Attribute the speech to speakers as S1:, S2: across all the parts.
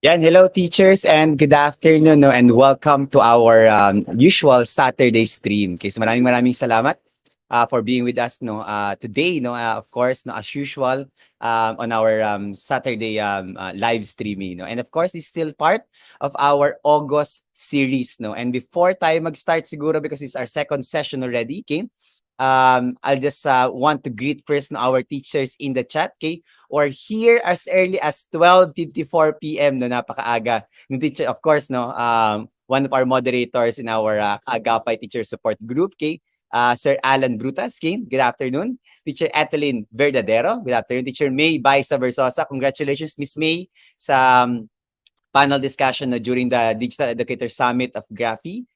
S1: Yan, hello teachers and good afternoon no, and welcome to our usual Saturday stream. Okay, so maraming salamat for being with us no today no of course no as usual on our Saturday live streaming no. And of course this is still part of our August series no. And before tayo mag-start siguro because it's our second session already, okay? I'll just want to greet first no, our teachers in the chat, okay? Or here as early as 12:54 p.m. no, napakaaga. Yung teacher, of course, no, one of our moderators in our Agapay Teacher Support Group, okay? Sir Alan Brutas, okay? Good afternoon. Teacher Eteline Verdadero, good afternoon. Teacher May Baisa Versosa, congratulations, Miss May, sa panel discussion no, during the Digital Educator Summit of Graphy.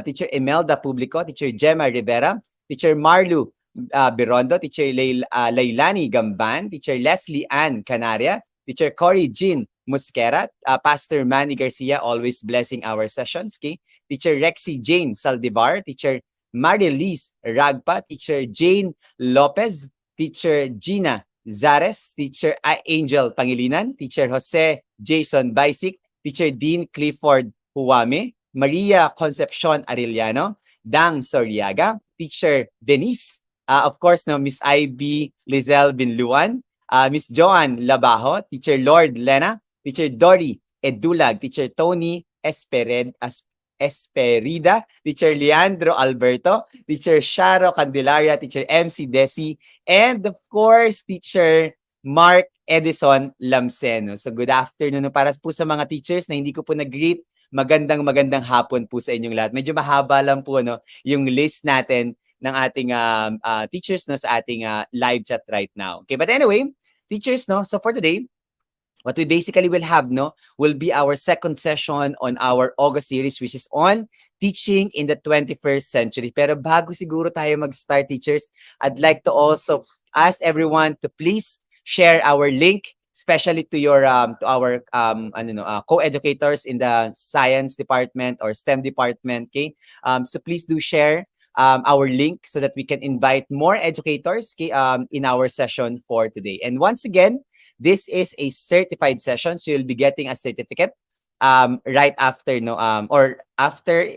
S1: Teacher Imelda Publico, Teacher Gemma Rivera, Teacher Marlu Birondo, Teacher Lailani Gamban, Teacher Leslie Ann Canaria, Teacher Cory Jean Musquera, Pastor Manny Garcia, always blessing our sessions. Okay? Teacher Rexy Jane Saldivar, Teacher Marilise Ragpa, Teacher Jane Lopez, Teacher Gina Zares, Teacher Angel Pangilinan, Teacher Jose Jason Baisic, Teacher Dean Clifford Huwame, Maria Concepcion Arellano, Dang Soriaga, Teacher Denise, of course, no, Miss Ivy Lizelle Binluan, Miss Joan Labajo, Teacher Lord Lena, Teacher Dory Edulag, Teacher Tony Esperida, Teacher Leandro Alberto, Teacher Sharo Candelaria, Teacher MC Desi, and of course, Teacher Mark Edison Lamseno. So good afternoon para po sa mga teachers na hindi ko po nag-greet. Magandang hapon po sa inyong lahat. Medyo mahaba lang po no yung list natin ng ating teachers no sa ating live chat right now. Okay, but anyway, teachers no, so for today, what we basically will have no will be our second session on our August series, which is on teaching in the 21st century. Pero bago siguro tayo mag-start, teachers, I'd like to also ask everyone to please share our link, especially to your to our co-educators in the science department or STEM department. Okay, so please do share our link so that we can invite more educators, okay, in our session for today. And once again, this is a certified session, so you'll be getting a certificate right after or after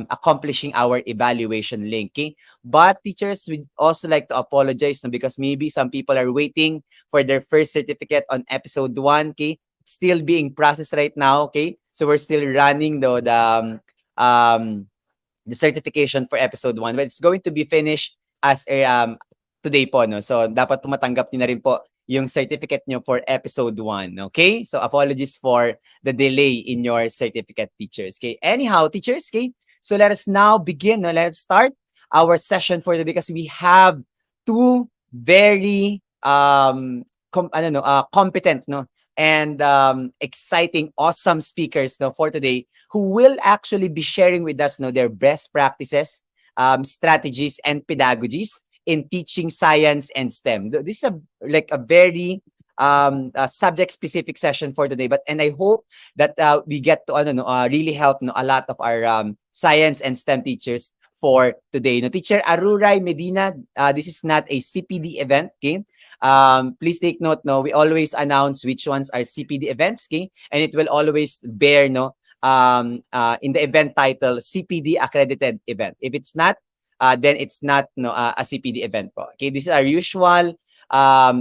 S1: accomplishing our evaluation link. Okay? But teachers would also like to apologize no, because maybe some people are waiting for their first certificate on episode 1. Okay, it's still being processed right now. Okay, so we're still running the certification for episode 1, but it's going to be finished as today po, no? So dapat tumatanggap niyo na rin po yung certificate nyo for episode 1, okay? So apologies for the delay in your certificate, teachers, okay? Anyhow, teachers, okay? So let us now begin, no? Let's start our session for today because we have two very competent, no? And exciting, awesome speakers no, for today who will actually be sharing with us no, their best practices, strategies, and pedagogies in teaching science and STEM. This is a very subject-specific session for today, and I hope that we get to really help no, a lot of our science and STEM teachers for today. No, Teacher Aruray Medina, this is not a CPD event, okay? Please take note, no, we always announce which ones are CPD events, okay? And it will always bear, no, in the event title, CPD accredited event. If it's not, then it's not no, a CPD event po. Okay, this is our usual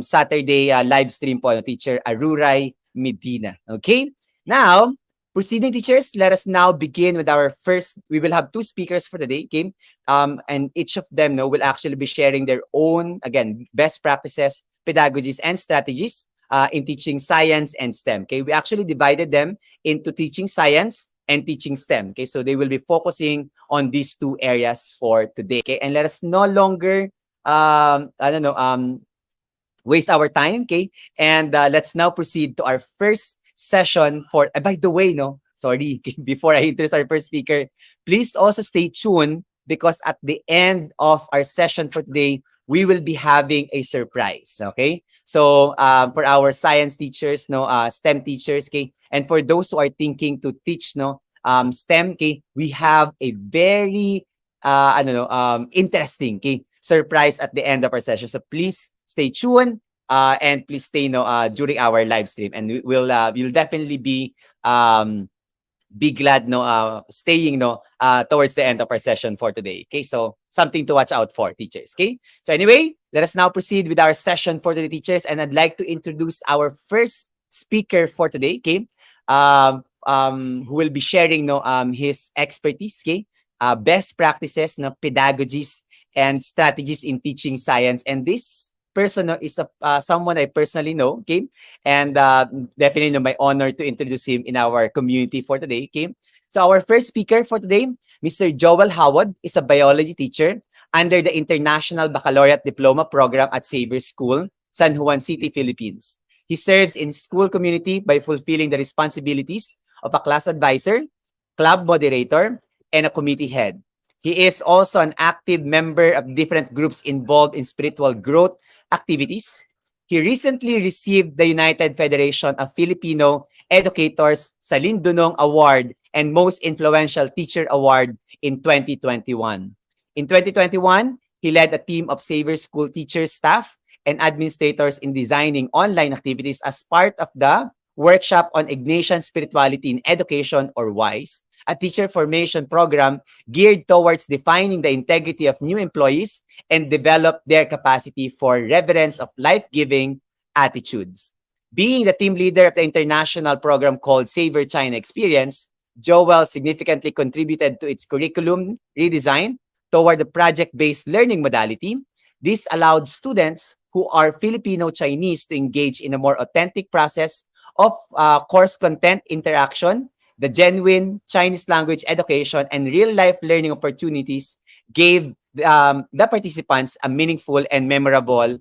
S1: Saturday live stream po, no, Teacher Aruray Medina. Okay, now, proceeding teachers, let us now begin with our first, we will have two speakers for the day, okay? And each of them no, will actually be sharing their own, again, best practices, pedagogies, and strategies in teaching science and STEM. Okay, we actually divided them into teaching science and teaching STEM. Okay, so they will be focusing on these two areas for today. Okay, and let us no longer waste our time. Okay, and let's now proceed to our first session for. By the way, no, sorry, before I introduce our first speaker, please also stay tuned because at the end of our session for today, we will be having a surprise. Okay, so for our science teachers, no, STEM teachers, okay, and for those who are thinking to teach, no, STEM, okay, we have a very interesting, okay, surprise at the end of our session. So please stay tuned And please stay during our live stream, and we'll definitely be glad staying towards the end of our session for today. Okay, so something to watch out for, teachers. Okay, so anyway, let us now proceed with our session for the teachers, and I'd like to introduce our first speaker for today. Okay, who will be sharing his expertise. Okay, best practices, pedagogies and strategies in teaching science, and this person is someone I personally know. Okay, and definitely my honor to introduce him in our community for today. Okay, so our first speaker for today, Mr. Joel Howard, is a biology teacher under the International Baccalaureate Diploma Program at Xavier School, San Juan City, Philippines. He serves in school community by fulfilling the responsibilities of a class advisor, club moderator, and a committee head. He is also an active member of different groups involved in spiritual growth activities. He recently received the United Federation of Filipino Educators Salindunong Award and Most Influential Teacher Award in 2021. In 2021, he led a team of Xavier School teachers, staff, and administrators in designing online activities as part of the Workshop on Ignatian Spirituality in Education, or WISE, a teacher formation program geared towards defining the integrity of new employees and develop their capacity for reverence of life-giving attitudes. Being the team leader of the international program called Savor China Experience, Joel significantly contributed to its curriculum redesign toward the project-based learning modality. This allowed students who are Filipino Chinese to engage in a more authentic process of course content interaction. The genuine Chinese language education and real-life learning opportunities gave the participants a meaningful and memorable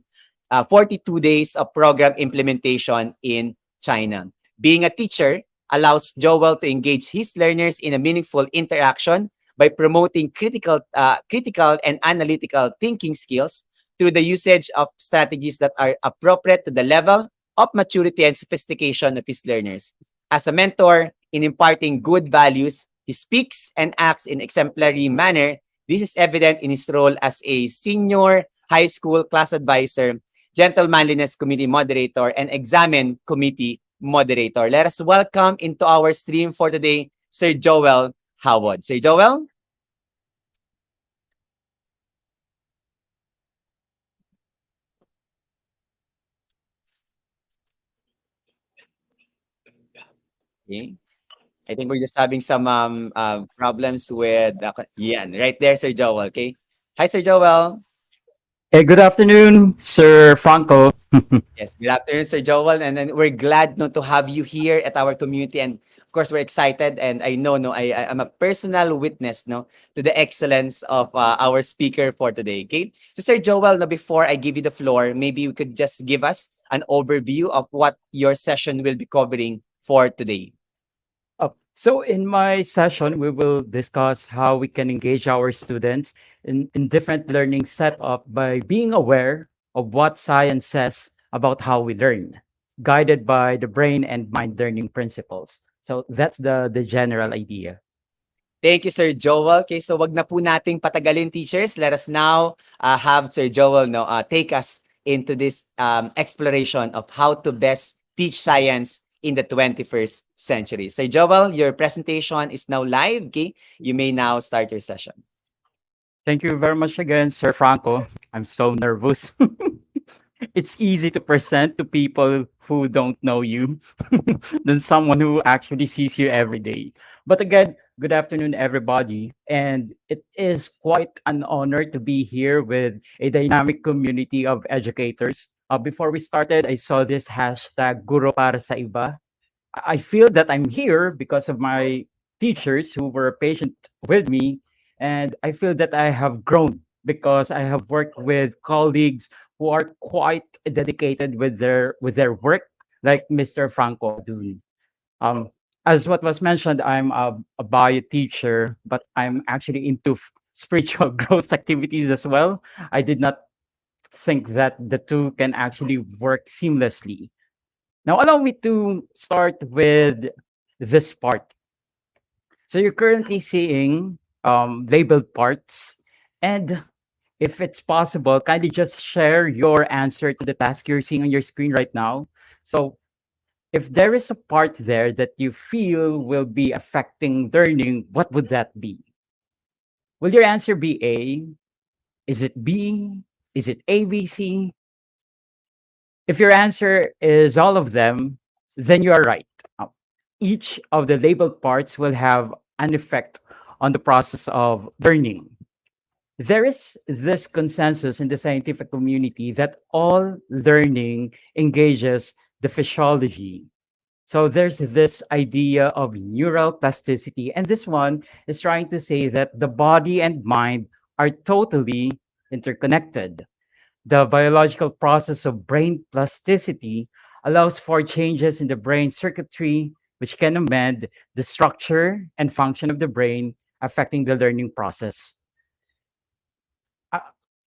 S1: 42 days of program implementation in China. Being a teacher allows Joel to engage his learners in a meaningful interaction by promoting critical and analytical thinking skills through the usage of strategies that are appropriate to the level of maturity and sophistication of his learners. As a mentor, in imparting good values, he speaks and acts in exemplary manner. This is evident in his role as a senior high school class advisor, gentlemanliness committee moderator, and examen committee moderator. Let us welcome into our stream for today, Sir Joel Howard. Sir Joel? Okay. I think we're just having some problems with yan. Right there, Sir Joel. Okay. Hi, Sir Joel.
S2: Hey, good afternoon, Sir Franco.
S1: Yes, good afternoon, Sir Joel, and then we're glad to have you here at our community, and of course we're excited, and I know I'm a personal witness to the excellence of our speaker for today. Okay, so Sir Joel, before I give you the floor, maybe you could just give us an overview of what your session will be covering for today.
S2: So, in my session, we will discuss how we can engage our students in different learning setup by being aware of what science says about how we learn, guided by the brain and mind learning principles. So, that's the general idea.
S1: Thank you, Sir Joel. Okay, so wag na po nating patagalin, teachers. Let us now have Sir Joel take us into this exploration of how to best teach science in the 21st century. Sir Joel, your presentation is now live. Okay, you may now start your session.
S2: Thank you very much again, Sir Franco. I'm so nervous. It's easy to present to people who don't know you than someone who actually sees you every day. But again, good afternoon, everybody. And it is quite an honor to be here with a dynamic community of educators. Before we started, I saw this hashtag Guro para sa iba. I feel that I'm here because of my teachers who were patient with me. And I feel that I have grown because I have worked with colleagues who are quite dedicated with their work, like Mr. Franco doing. Um, as what was mentioned, I'm a bio teacher, but I'm actually into spiritual growth activities as well. I did not think that the two can actually work seamlessly. Now, allow me to start with this part. So you're currently seeing labeled parts, and if it's possible, kindly just share your answer to the task you're seeing on your screen right now. So if there is a part there that you feel will be affecting learning, what would that be? Will your answer be A? Is it B? Is it ABC? If your answer is all of them, then you are right. Uh, Each of the labeled parts will have an effect on the process of learning. There is this consensus in the scientific community that all learning engages the physiology. So there's this idea of neural plasticity, and this one is trying to say that the body and mind are totally interconnected. The biological process of brain plasticity allows for changes in the brain circuitry, which can amend the structure and function of the brain, affecting the learning process. Uh,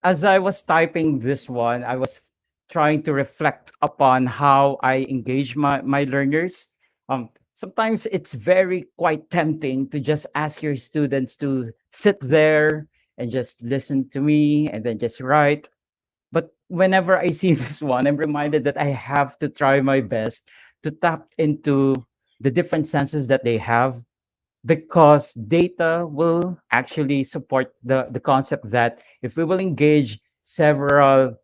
S2: As I was typing this one, I was trying to reflect upon how I engage my learners. Sometimes it's very quite tempting to just ask your students to sit there and just listen to me and then just write. But whenever I see this one, I'm reminded that I have to try my best to tap into the different senses that they have, because data will actually support the concept that if we will engage several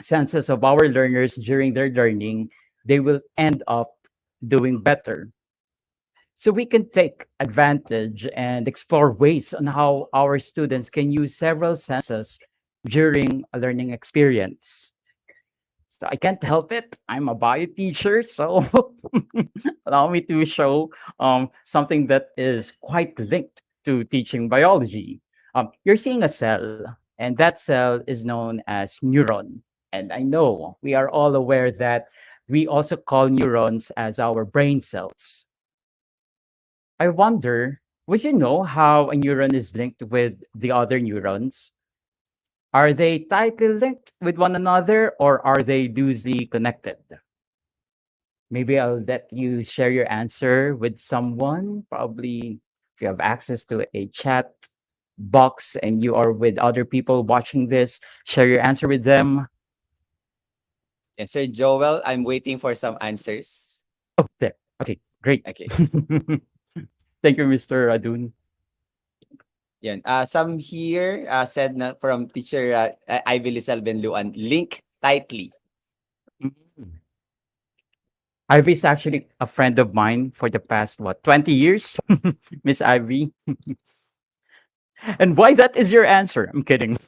S2: senses of our learners during their learning, they will end up doing better. So we can take advantage and explore ways on how our students can use several senses during a learning experience. So I can't help it. I'm a bio teacher, so allow me to show something that is quite linked to teaching biology. You're seeing a cell, and that cell is known as neuron. And I know we are all aware that we also call neurons as our brain cells. I wonder, would you know how a neuron is linked with the other neurons? Are they tightly linked with one another, or are they loosely connected? Maybe I'll let you share your answer with someone. Probably if you have access to a chat box and you are with other people watching this, share your answer with them.
S1: And Sir Joel, I'm waiting for some answers.
S2: Oh, there. Okay, great.
S1: Okay.
S2: Thank you, Mr. Adun.
S1: Yan. Some here said na from teacher Ivy Lizal Benluan, link tightly.
S2: Mm. Ivy is actually a friend of mine for the past, what, 20 years? Miss Ivy. And why that is your answer? I'm kidding.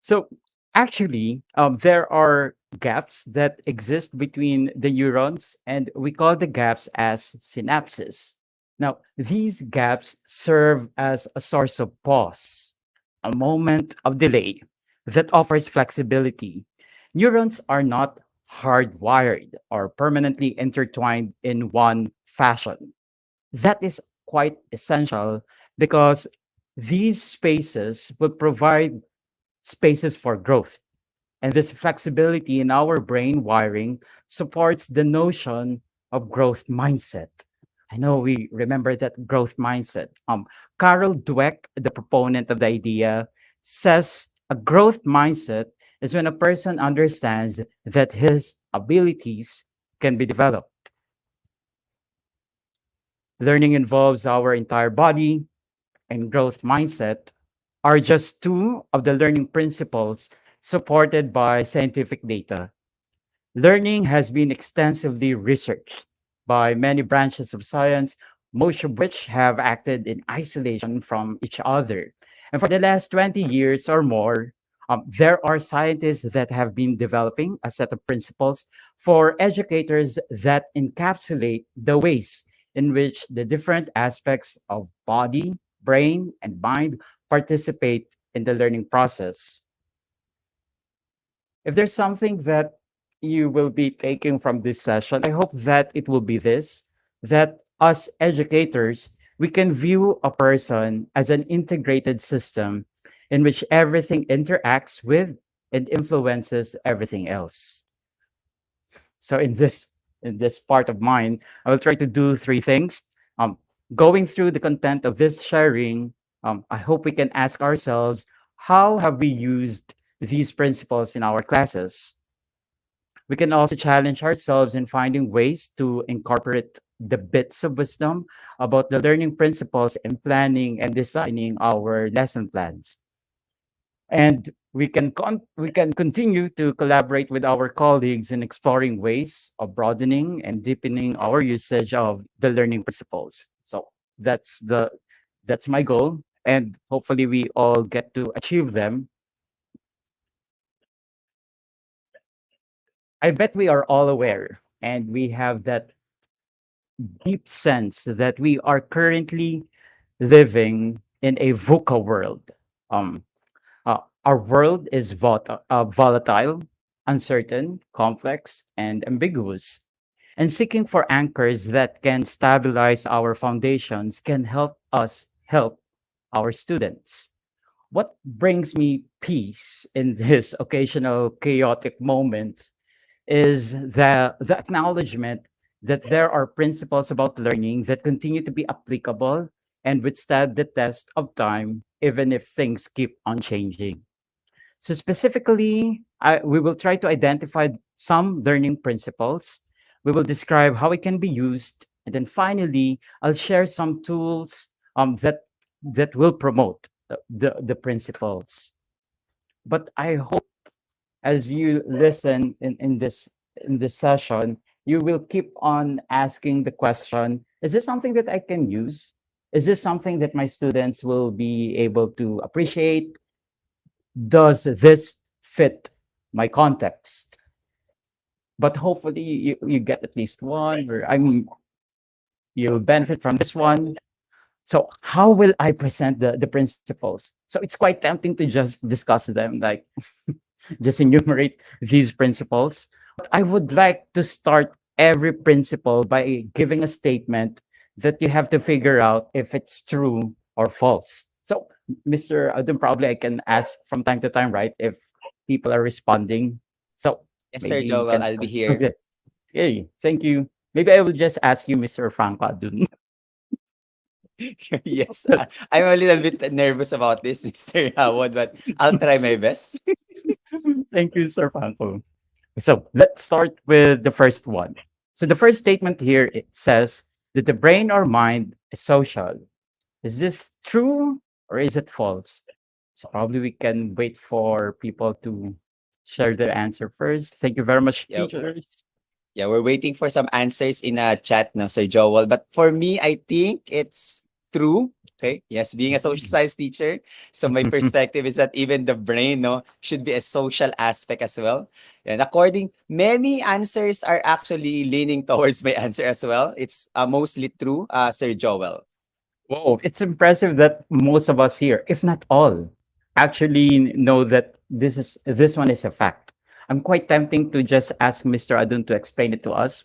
S2: So actually, there are gaps that exist between the neurons, and we call the gaps as synapses. Now, these gaps serve as a source of pause, a moment of delay that offers flexibility. Neurons are not hardwired or permanently intertwined in one fashion. That is quite essential because these spaces will provide spaces for growth. And this flexibility in our brain wiring supports the notion of growth mindset. I know we remember that growth mindset. Carol Dweck, the proponent of the idea, says a growth mindset is when a person understands that his abilities can be developed. Learning involves our entire body, and growth mindset are just two of the learning principles supported by scientific data. Learning has been extensively researched by many branches of science, most of which have acted in isolation from each other. And for the last 20 years or more, there are scientists that have been developing a set of principles for educators that encapsulate the ways in which the different aspects of body, brain, and mind participate in the learning process. If there's something that you will be taking from this session, I hope that it will be this, that us educators, we can view a person as an integrated system in which everything interacts with and influences everything else. So in this part of mine, I will try to do three things. Um, Going through the content of this sharing, I hope we can ask ourselves, how have we used these principles in our classes? We can also challenge ourselves in finding ways to incorporate the bits of wisdom about the learning principles in planning and designing our lesson plans. And we can continue to collaborate with our colleagues in exploring ways of broadening and deepening our usage of the learning principles. So that's the that's my goal, and hopefully we all get to achieve them. I bet we are all aware and we have that deep sense that we are currently living in a VUCA world. Um, our world is volatile, uncertain, complex, and ambiguous. And seeking for anchors that can stabilize our foundations can help us help our students. What brings me peace in this occasional chaotic moments is the acknowledgement that there are principles about learning that continue to be applicable and withstand the test of time, even if things keep on changing. So specifically, we will try to identify some learning principles. We will describe how it can be used, and then finally, I'll share some tools that will promote the principles. But I hope as you listen in this session, you will keep on asking the question: Is this something that I can use? Is this something that my students will be able to appreciate? Does this fit my context? But hopefully you get at least one, or I mean, you'll benefit from this one. So how will I present the principles? So it's quite tempting to just discuss them, like just enumerate these principles. But I would like to start every principle by giving a statement that you have to figure out if it's true or false. So, Mr. Adun, probably I can ask from time to time, right, if people are responding. So
S1: Yes, Sir
S2: maybe you
S1: Joel,
S2: can
S1: I'll be
S2: start.
S1: here.
S2: Okay. Hey, thank you. Maybe I will just ask you, Mr. Franco Adun.
S1: Yes, I'm a little bit nervous about this, Mr. Howard, but I'll try my best.
S2: Thank you, Sir Franco. So let's start with the first one. So the first statement here, it says that the brain or mind is social. Is this true or is it false? So probably we can wait for people to share their answer first. Thank you very much,
S1: Yeah,
S2: teachers.
S1: yeah, we're waiting for some answers in a chat now, Sir Joel. But for me, I think it's true. Okay. Yes, being a social science teacher. So my perspective is that even the brain, no, should be a social aspect as well. And according, many answers are actually leaning towards my answer as well. It's mostly true, Sir Joel.
S2: Whoa, it's impressive that most of us here, if not all, actually know that this one is a fact. I'm quite tempting to just ask Mr. Adun to explain it to us.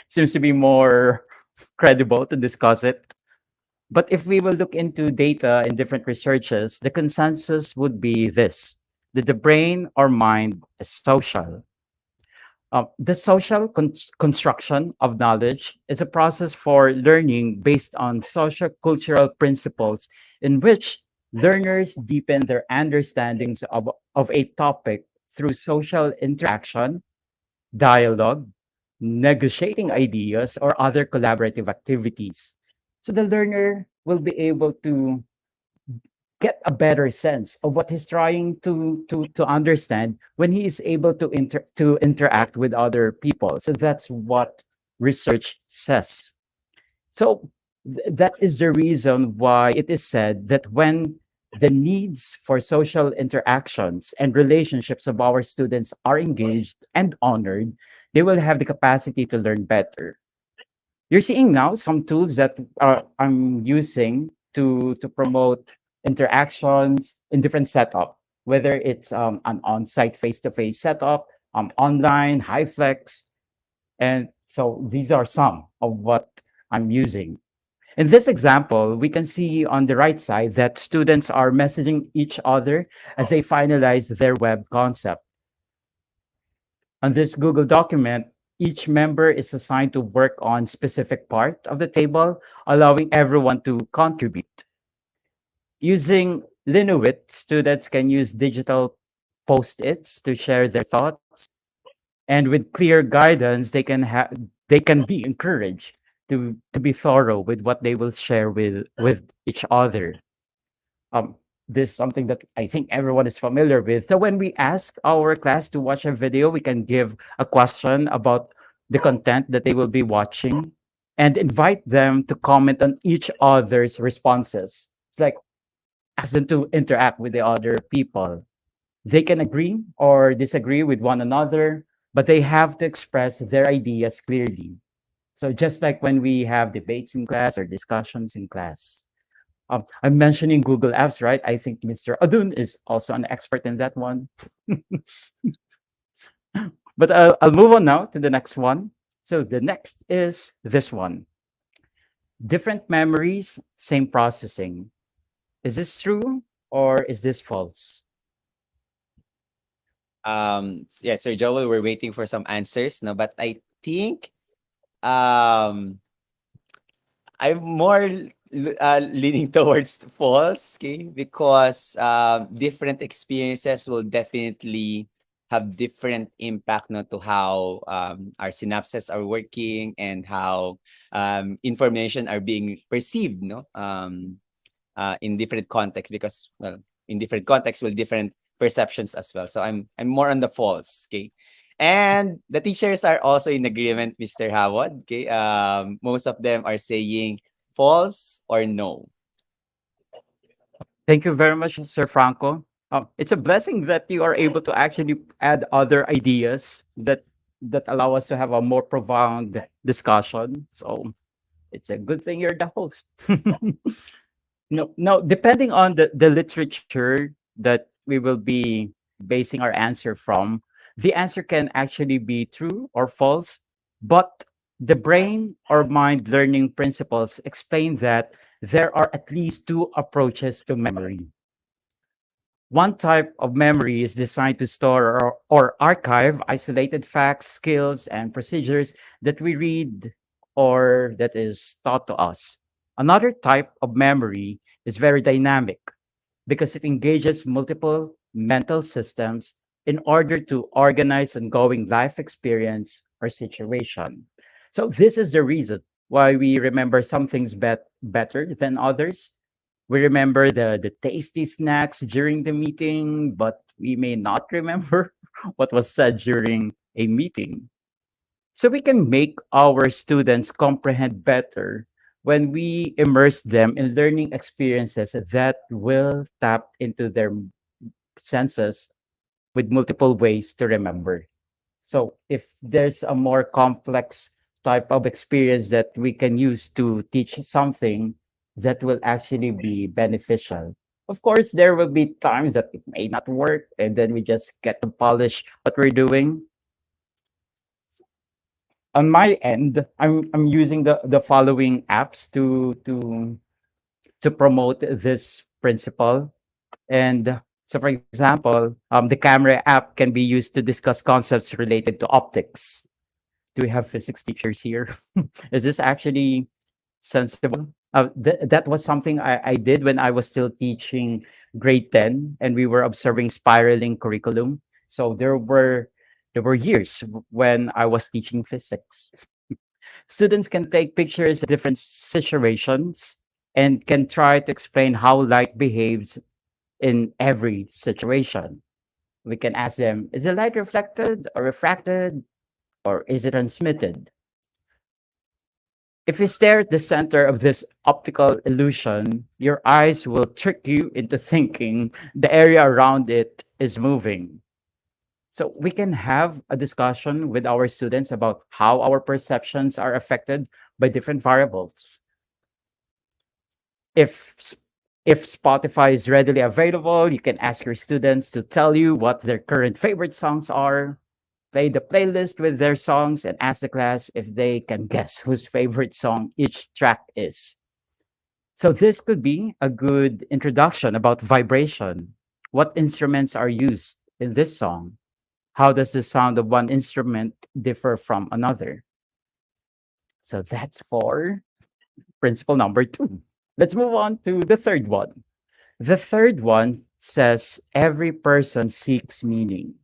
S2: Seems to be more credible to discuss it. But if we will look into data in different researches, the consensus would be this: that the brain or mind is social. The social construction of knowledge is a process for learning based on social cultural principles in which learners deepen their understandings of a topic through social interaction, dialogue, negotiating ideas, or other collaborative activities. So the learner will be able to get a better sense of what he's trying to understand when he is able to interact with other people. So that's what research says. So that is the reason why it is said that when the needs for social interactions and relationships of our students are engaged and honored, they will have the capacity to learn better. You're seeing now some tools that I'm using to promote interactions in different setup, whether it's an on-site face-to-face setup, online, high flex, and so these are some of what I'm using. In this example, we can see on the right side that students are messaging each other as they finalize their web concept. On this Google document, each member is assigned to work on specific part of the table, allowing everyone to contribute. Using Linuit, students can use digital post-its to share their thoughts, and with clear guidance, they can be encouraged to be thorough with what they will share with each other. Um, this is something that I think everyone is familiar with. So when we ask our class to watch a video, we can give a question about the content that they will be watching and invite them to comment on each other's responses. It's like ask them to interact with the other people. They can agree or disagree with one another, but they have to express their ideas clearly. So just like when we have debates in class or discussions in class. I'm mentioning Google Apps, right? I think Mr. Adun is also an expert in that one. But I'll move on now to the next one. So the next is this one. Different memories, same processing. Is this true or is this false?
S1: Yeah, Sir Joel, we're waiting for some answers, no, but I think um I'm more leaning towards false, okay? Because different experiences will definitely have different impact, no, to how our synapses are working and how information are being perceived, no, in different contexts. Because well, in different contexts will different perceptions as well. So I'm more on the false, okay? And the teachers are also in agreement, Mr. Howard. Okay. Most of them are saying false or no.
S2: Thank you very much, Sir Franco. It's a blessing that you are able to actually add other ideas that allow us to have a more profound discussion. So it's a good thing you're the host. No, depending on the literature that we will be basing our answer from, the answer can actually be true or false, but the brain or mind learning principles explain that there are at least two approaches to memory. One type of memory is designed to store or archive isolated facts, skills, and procedures that we read or that is taught to us. Another type of memory is very dynamic because it engages multiple mental systems in order to organize ongoing life experience or situation. So, this is the reason why we remember some things better than others. We remember the tasty snacks during the meeting, but we may not remember what was said during a meeting. So we can make our students comprehend better when we immerse them in learning experiences that will tap into their senses with multiple ways to remember. So if there's a more complex type of experience that we can use to teach something that will actually be beneficial. Of course, there will be times that it may not work, and then we just get to polish what we're doing. On my end, I'm using the following apps to promote this principle. And so, for example, the camera app can be used to discuss concepts related to optics. Do we have physics teachers here? Is this actually sensible? That was something I did when I was still teaching grade 10 and we were observing spiraling curriculum. So there were years when I was teaching physics. Students can take pictures of different situations and can try to explain how light behaves in every situation. We can ask them, is the light reflected or refracted or is it transmitted? If you stare at the center of this optical illusion, your eyes will trick you into thinking the area around it is moving. So we can have a discussion with our students about how our perceptions are affected by different variables. If if Spotify is readily available, you can ask your students to tell you what their current favorite songs are, play the playlist with their songs, and ask the class if they can guess whose favorite song each track is. So this could be a good introduction about vibration. What instruments are used in this song? How does the sound of one instrument differ from another? So that's for principle number two. Let's move on to the third one. The third one says every person seeks meaning.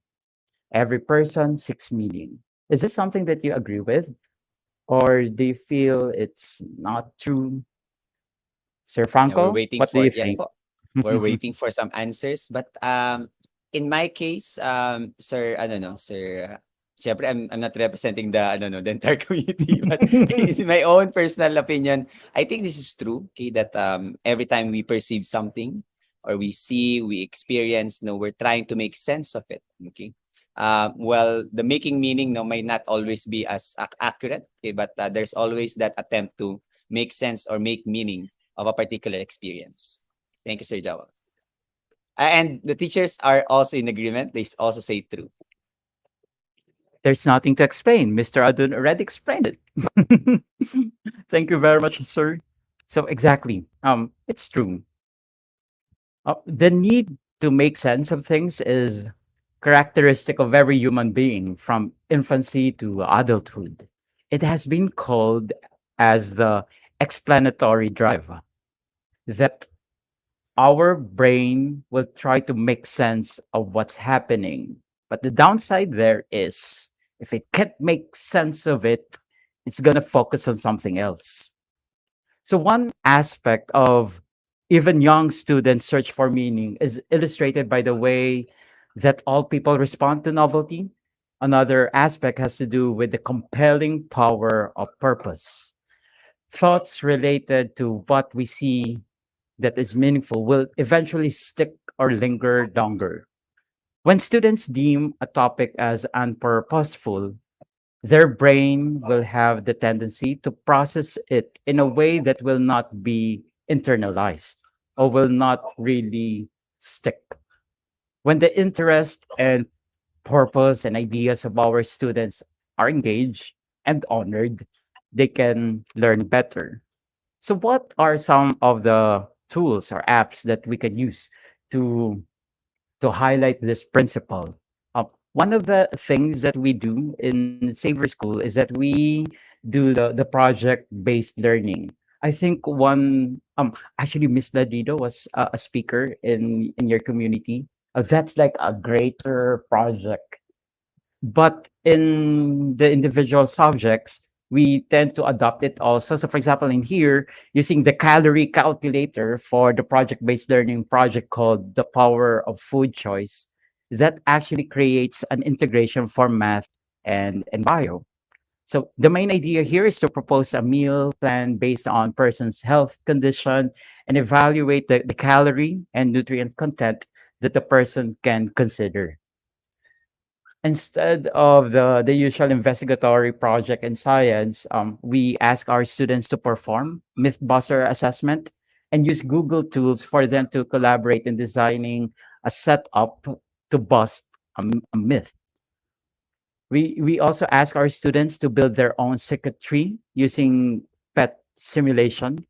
S2: Every person seeks meaning. Is this something that you agree with? Or do you feel it's not true? Sir
S1: Yeah, we're
S2: Franco,
S1: waiting
S2: what do
S1: for
S2: you
S1: yes
S2: think?
S1: po. We're waiting for some answers, but in my case, sir, ano no, sir, siyempre I'm not representing the ano no, the entire community, but in my own personal opinion, I think this is true. Okay, that every time we perceive something or we see, we experience, no, we're trying to make sense of it. Okay. Well, the making meaning no might not always be as accurate, okay, but there's always that attempt to make sense or make meaning of a particular experience. Thank you, Sir Jawal. And the teachers are also in agreement. They also say true.
S2: There's nothing to explain. Mr. Adun already explained it. Thank you very much, sir. So exactly, it's true. The need to make sense of things is characteristic of every human being from infancy to adulthood. It has been called as the explanatory drive that our brain will try to make sense of what's happening. But the downside there is if it can't make sense of it, it's going to focus on something else. So, one aspect of even young students' search for meaning is illustrated by the way that all people respond to novelty. Another aspect has to do with the compelling power of purpose. Thoughts related to what we see that is meaningful will eventually stick or linger longer. When students deem a topic as unpurposeful, their brain will have the tendency to process it in a way that will not be internalized or will not really stick. When the interest and purpose and ideas of our students are engaged and honored, they can learn better. So, what are some of the tools or apps that we can use to highlight this principle? One of the things that we do in Saver School is that we do the project based learning. I think one actually Miss Ladido was a speaker in your community. That's like a greater project, but in the individual subjects, we tend to adopt it also. So, for example, in here, using the calorie calculator for the project based learning project called The Power of Food Choice, that actually creates an integration for math and bio. So, the main idea here is to propose a meal plan based on person's health condition and evaluate the calorie and nutrient content that the person can consider. Instead of the usual investigatory project in science, we ask our students to perform mythbuster assessment and use Google tools for them to collaborate in designing a setup to bust a myth. We also ask our students to build their own circuitry using pet simulation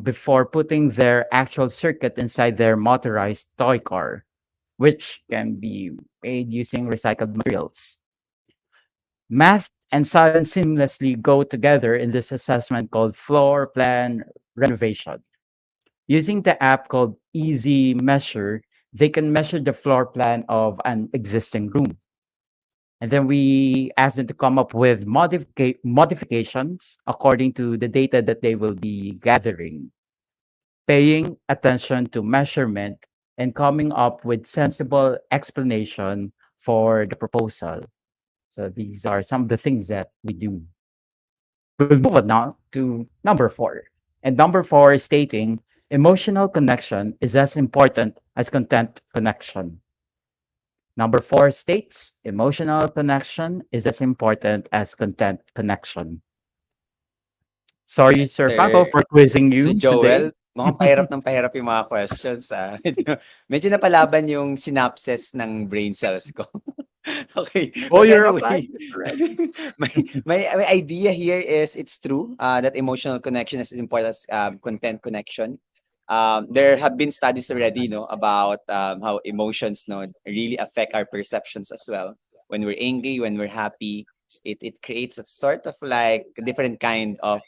S2: before putting their actual circuit inside their motorized toy car, which can be made using recycled materials. Math and science seamlessly go together in this assessment called floor plan renovation. Using the app called Easy Measure, they can measure the floor plan of an existing room. And then we ask them to come up with modifications according to the data that they will be gathering, paying attention to measurement and coming up with sensible explanation for the proposal. So these are some of the things that we do. We'll move on now to number four. And number four is stating emotional connection is as important as content connection. Number four states emotional connection is as important as content connection. Sorry, Sir Franco,
S1: Sir
S2: for quizzing
S1: Sir
S2: you today.
S1: Joel, mukhang pahirap ng pahirap yung mga questions, Medyo napalaban yung synapses ng brain cells ko. Okay,
S2: Oh,
S1: but
S2: you're
S1: anyway,
S2: applying it already.
S1: my idea here is it's true, that emotional connection is as important as, content connection. There have been studies already, about, how emotions, really affect our perceptions as well. When we're angry, when we're happy, it creates a sort of like a different kind of,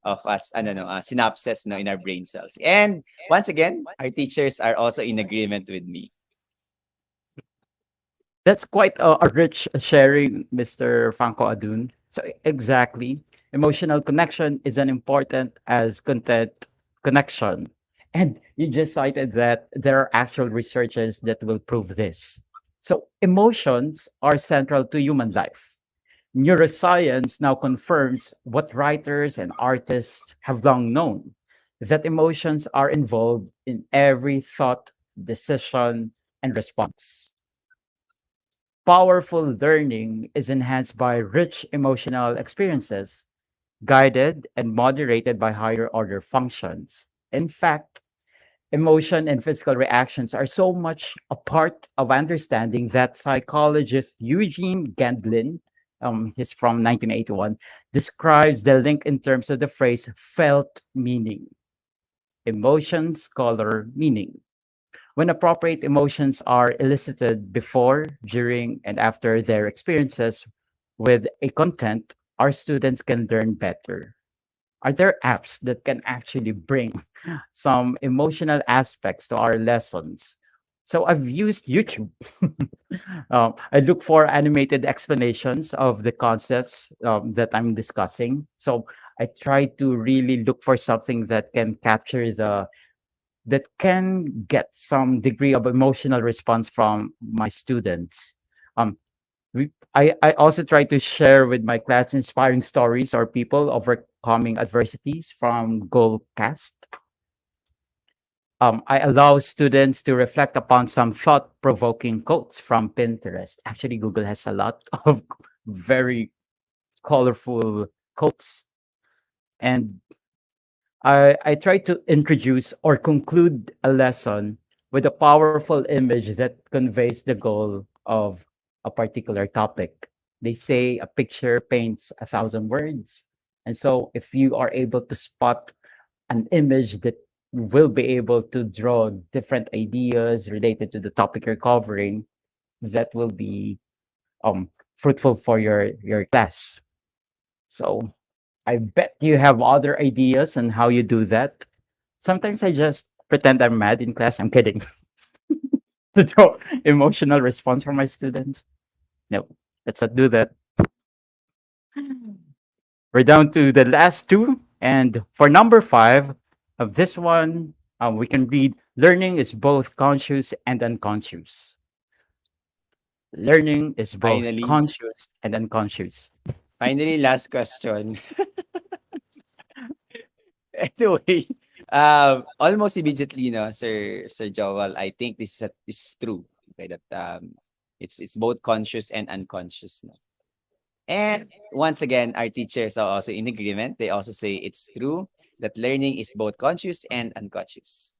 S1: of us, ano, no, synapses, no, in our brain cells. And once again, our teachers are also in agreement with me.
S2: That's quite a rich sharing, Mr. Franco Adun. So exactly, emotional connection is as important as content connection. And you just cited that there are actual researches that will prove this. So emotions are central to human life. Neuroscience now confirms what writers and artists have long known, that emotions are involved in every thought, decision, and response. Powerful learning is enhanced by rich emotional experiences, guided and moderated by higher order functions. In fact, emotion and physical reactions are so much a part of understanding that psychologist Eugene Gendlin, he's from 1981, describes the link in terms of the phrase felt meaning, emotions, color, meaning. When appropriate emotions are elicited before, during, and after their experiences with a content, our students can learn better. Are there apps that can actually bring some emotional aspects to our lessons? So I've used YouTube. I look for animated explanations of the concepts that I'm discussing. So I try to really look for something that can capture the that can get some degree of emotional response from my students. Um, I also try to share with my class inspiring stories or people overcoming adversities from Goalcast. I allow students to reflect upon some thought provoking quotes from Pinterest. Actually, Google has a lot of very colorful quotes. And I try to introduce or conclude a lesson with a powerful image that conveys the goal of a particular topic. They say a picture paints a thousand words. And so if you are able to spot an image that will be able to draw different ideas related to the topic you're covering, that will be fruitful for your class. So I bet you have other ideas on how you do that. Sometimes I just pretend I'm mad in class. I'm kidding. To draw emotional response from my students. No, let's not do that. We're down to the last two. And for number five of this one, we can read learning is both conscious and unconscious. Learning is both
S1: Finally,
S2: conscious and unconscious.
S1: finally, last question. Anyway, almost immediately, no, Sir Joel, I think this is true. Okay, that it's both conscious and unconscious. No? And once again, our teachers are also in agreement. They also say it's true that learning is both conscious and unconscious.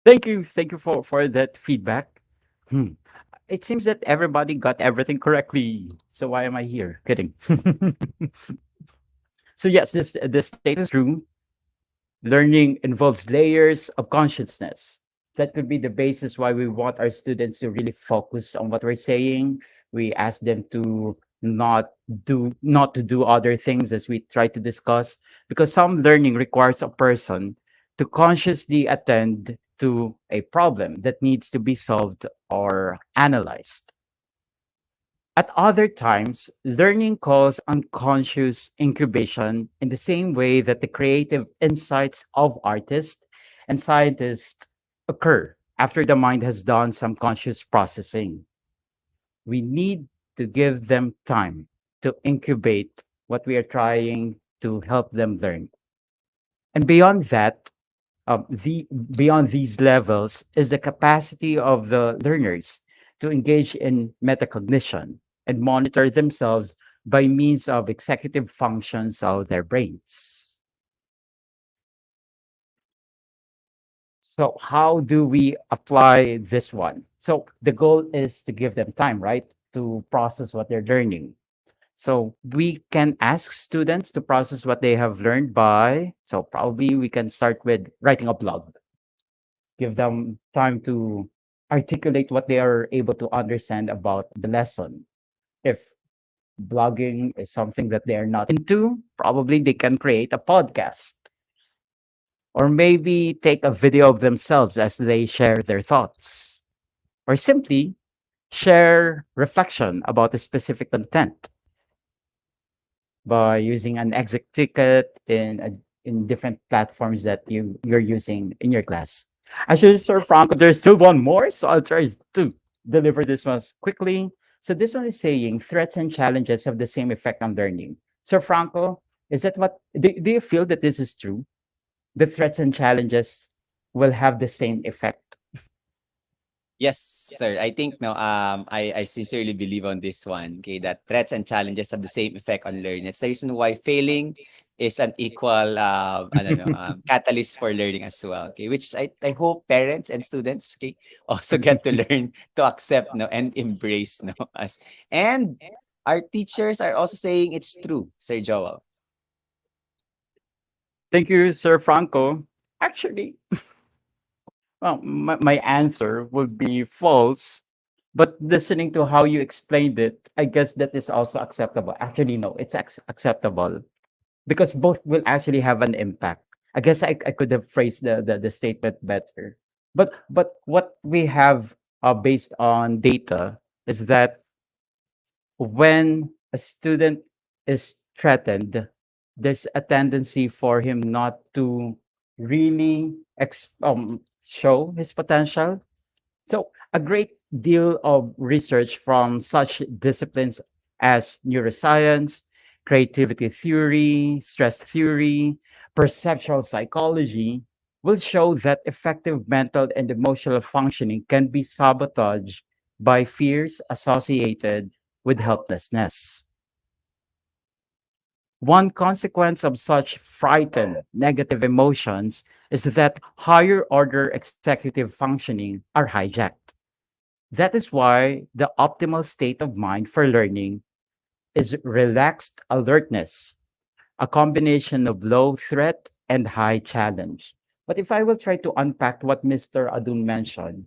S2: Thank you for that feedback. Hmm. It seems that everybody got everything correctly. So why am I here? Kidding. So yes, this statement is true. Learning involves layers of consciousness. That could be the basis why we want our students to really focus on what we're saying. We ask them to not to do other things as we try to discuss, because some learning requires a person to consciously attend to a problem that needs to be solved or analyzed. At other times, learning calls unconscious incubation in the same way that the creative insights of artists and scientists occur after the mind has done some conscious processing. We need to give them time to incubate what we are trying to help them learn. And beyond that, beyond these levels is the capacity of the learners to engage in metacognition and monitor themselves by means of executive functions of their brains. So, how do we apply this one? So, the goal is to give them time, right, to process what they're learning. So, we can ask students to process what they have learned by, so probably we can start with writing a blog, give them time to articulate what they are able to understand about the lesson. If blogging is something that they are not into, probably they can create a podcast or maybe take a video of themselves as they share their thoughts or simply share reflection about a specific content by using an exit ticket in different platforms that you're using in your class. Actually, Sir Franco, there's still one more, so I'll try to deliver this one quickly. So this one is saying threats and challenges have the same effect on learning. Sir Franco, is that what do you feel that this is true? The threats and challenges will have the same effect.
S1: Yes, sir. I think no, I sincerely believe on this one, okay, that threats and challenges have the same effect on learning. It's the reason why failing is an equal I don't know, catalyst for learning as well. Okay, which I hope parents and students, okay, also get to learn to accept no and embrace no as and our teachers are also saying it's true, Sir Joel.
S2: Thank you, Sir Franco. Actually, well, my answer would be false. But listening to how you explained it, I guess that is also acceptable. Actually, no, it's acceptable because both will actually have an impact. I guess I could have phrased the statement better. But what we have based on data is that when a student is threatened, there's a tendency for him not to really show his potential. So, a great deal of research from such disciplines as neuroscience, creativity theory, stress theory, perceptual psychology will show that effective mental and emotional functioning can be sabotaged by fears associated with helplessness. One consequence of such frightened negative emotions is that higher order executive functioning are hijacked. That is why the optimal state of mind for learning is relaxed alertness, a combination of low threat and high challenge. But if I will try to unpack what Mr. Adun mentioned,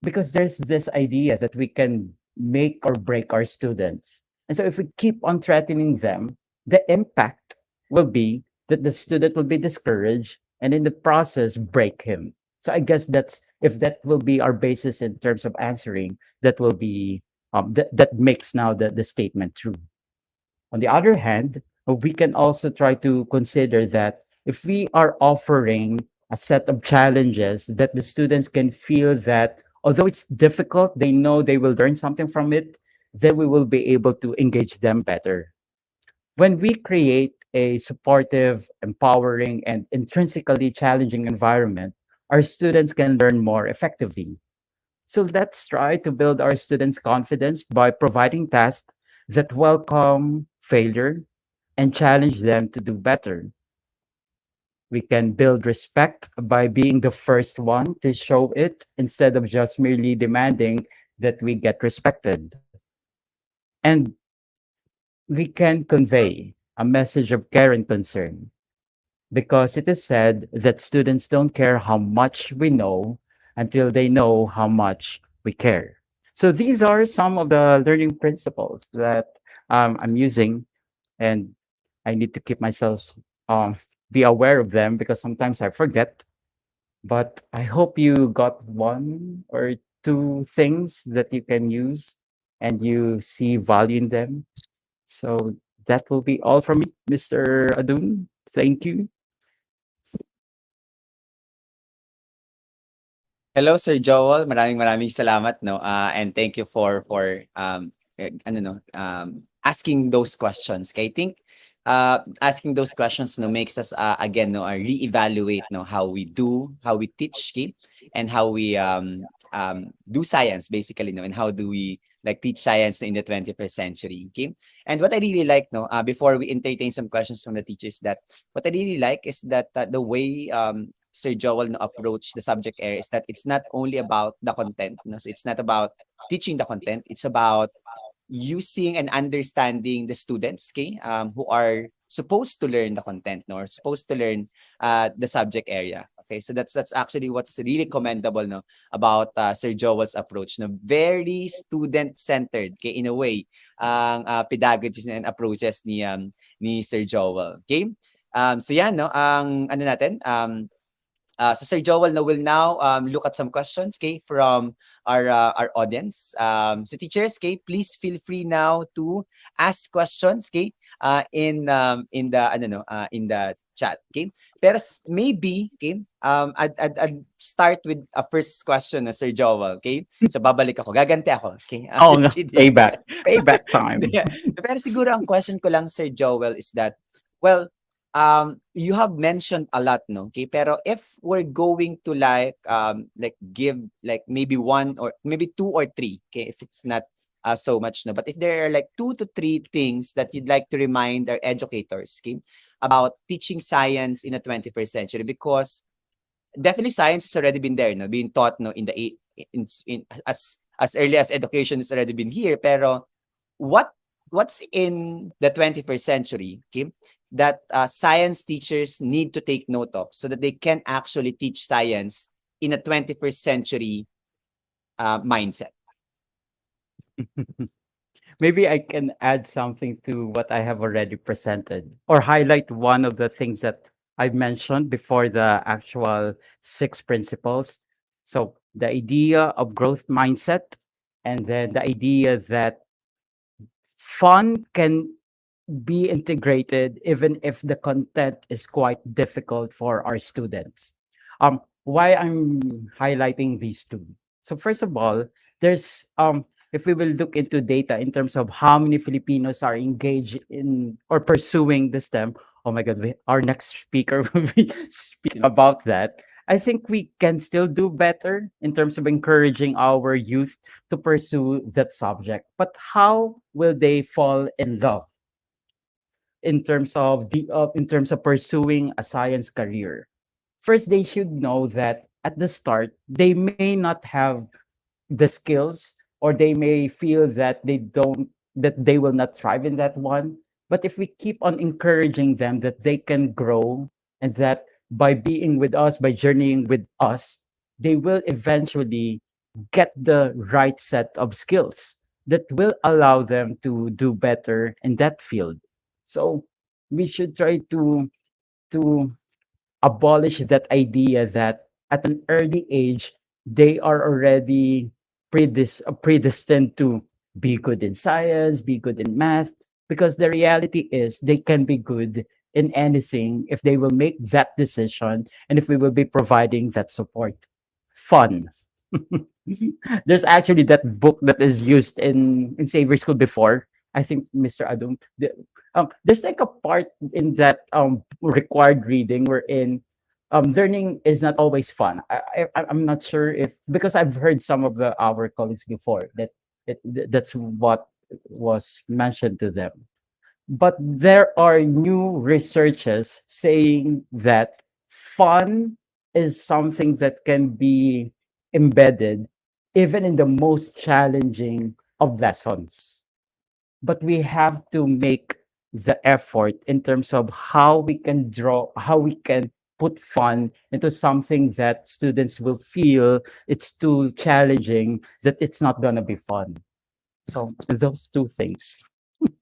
S2: because there's this idea that we can make or break our students. And so if we keep on threatening them, the impact will be that the student will be discouraged and in the process break him. So I guess that's if that will be our basis in terms of answering, that will be that makes now the statement true. On the other hand, we can also try to consider that if we are offering a set of challenges that the students can feel that although it's difficult, they know they will learn something from it, then we will be able to engage them better. When we create a supportive, empowering, and intrinsically challenging environment, our students can learn more effectively. So let's try to build our students' confidence by providing tasks that welcome failure and challenge them to do better. We can build respect by being the first one to show it instead of just merely demanding that we get respected. And we can convey a message of care and concern because it is said that students don't care how much we know until they know how much we care. So these are some of the learning principles that I'm using, and I need to keep myself um, be aware of them because sometimes I forget. But I hope you got one or two things that you can use and you see value in them. So that will be all from me, Mr. Adun. Thank you.
S1: Hello, Sir Joel. Maraming salamat, no? And thank you for ano no, asking those questions. Kaya I think asking those questions no makes us again no reevaluate no how we teach, okay? And how we do science basically no and how do we like teach science in the 21st century, okay? And what I really like no before we entertain some questions from the teachers that what I really like is that the way Sir Joel no, approach the subject area is that it's not only about the content. No? So it's not about teaching the content. It's about using and understanding the students, okay, who are supposed to learn the content, no, or supposed to learn the subject area. Okay, so that's actually what's really commendable, no, about Sir Joel's approach, no, very student centered, okay, in a way, ang pedagogies and approaches ni Sir Joel. Okay, so yan, no, ang ano natin, so Sir Joel no, will now look at some questions, okay, from our audience. So teachers, okay, please feel free now to ask questions, okay, in the ano no, in the chat, okay. Pero maybe, okay, I'd start with a first question na Sir Joel, okay. So babalik ako, gaganti ako, okay.
S2: Oh no,
S1: Just kidding.
S2: payback. Payback time.
S1: Hindi, pero siguro ang question ko lang Sir Joel is that, well, you have mentioned a lot, no? Okay, pero if we're going to like give like maybe one or maybe two or three, okay, if it's not so much, no, but if there are like two to three things that you'd like to remind our educators, okay, about teaching science in the 21st century, because definitely science has already been there, no, being taught, no, in as early as education has already been here, pero what what's in the 21st century, okay, that science teachers need to take note of so that they can actually teach science in a 21st century mindset.
S2: Maybe I can add something to what I have already presented or highlight one of the things that I mentioned before the actual six principles. So the idea of growth mindset, and then the idea that fun can be integrated even if the content is quite difficult for our students. Why I'm highlighting these two? So first of all, there's if we will look into data in terms of how many Filipinos are engaged in or pursuing the STEM. Oh my God, our next speaker will be speaking about that. I think we can still do better in terms of encouraging our youth to pursue that subject. But how will they fall in love in terms of pursuing a science career? First, they should know that at the start they may not have the skills, or they may feel that they will not thrive in that one. But if we keep on encouraging them that they can grow, and that by being with us, by journeying with us, they will eventually get the right set of skills that will allow them to do better in that field. So we should try to abolish that idea that at an early age they are already predestined to be good in science, be good in math, because the reality is they can be good in anything if they will make that decision and if we will be providing that support. Fun. There's actually that book that is used in Savior School before. I think Mr. Adum. There's like a part in that required reading wherein learning is not always fun. I'm not sure if, because I've heard some of our colleagues before that that's what was mentioned to them. But there are new researches saying that fun is something that can be embedded even in the most challenging of lessons. But we have to make the effort in terms of how we can put fun into something that students will feel it's too challenging, that it's not going to be fun. So those two things.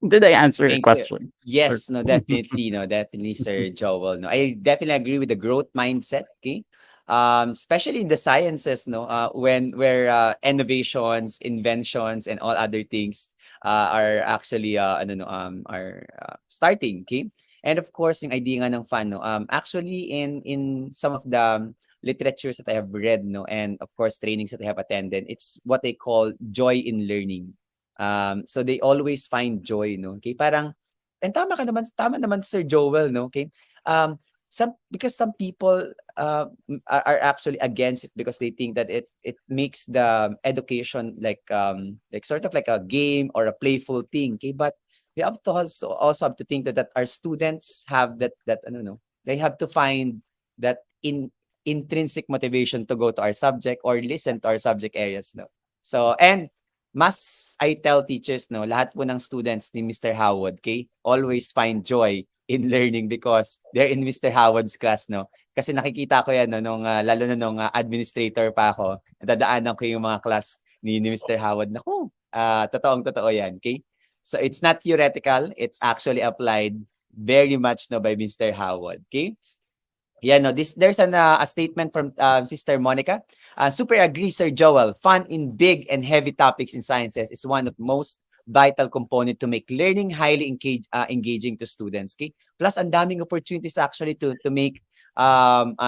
S2: Did I answer your
S1: Thank you.
S2: question, sir?
S1: Yes, no, definitely, no, definitely, Sir Joel. No, I definitely agree with the growth mindset. Okay, especially in the sciences, no, when where innovations, inventions, and all other things are actually ano no are starting. Okay, and of course, yung idea nga ng fun, no, actually in some of the literatures that I have read, no, and of course trainings that I have attended, it's what they call joy in learning. So they always find joy, no? Okay, parang and tama naman Sir Joel, no? Okay. Some people are actually against it because they think that it makes the education like sort of like a game or a playful thing. Okay, but we have to also have to think that our students have that I don't know, they have to find that intrinsic motivation to go to our subject or listen to our subject areas, no? So and mas I tell teachers, no, lahat po ng students ni Mr. Howard, okay, always find joy in learning because they're in Mr. Howard's class, no. Kasi nakikita ko yan 'no, nung, lalo na nung, administrator pa ako, nadadaanan ko yung mga class ni Mr. Howard. Naku, totoong-totoo yan, okay. So, it's not theoretical, it's actually applied very much 'no, by Mr. Howard, okay. Yeah, no, there's a statement from Sister Monica. Super agree, Sir Joel. Fun in big and heavy topics in sciences is one of most vital component to make learning highly engaging to students. Okay? Plus, ang daming opportunities actually to make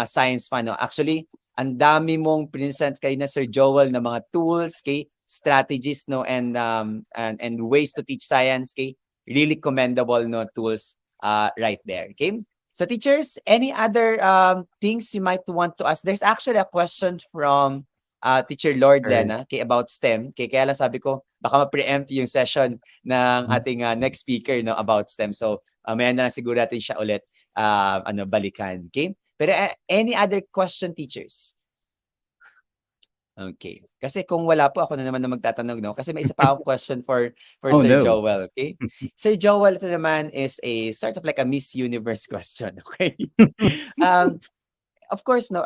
S1: science fun. No? Actually, ang dami mong present kay na Sir Joel na mga tools, okay? Strategies, no, and ways to teach science, okay? Really commendable, no, tools right there. Okay? So teachers, any other things you might want to ask? There's actually a question from Teacher Lord
S2: Sure.
S1: Lena about STEM. Kaya lang sabi ko, baka ma-preempt yung session ng ating next speaker no, about STEM. So, maya na lang siguro natin siya ulit balikan. Okay? Pero any other question, teachers? Okay. Kasi kung wala po, ako na naman na magtatanong, no? Kasi may isa pa akong question for
S2: Oh
S1: Sir
S2: no.
S1: Joel, okay? Sir Joel, ito naman is a sort of like a Miss Universe question, okay? um, of course, no,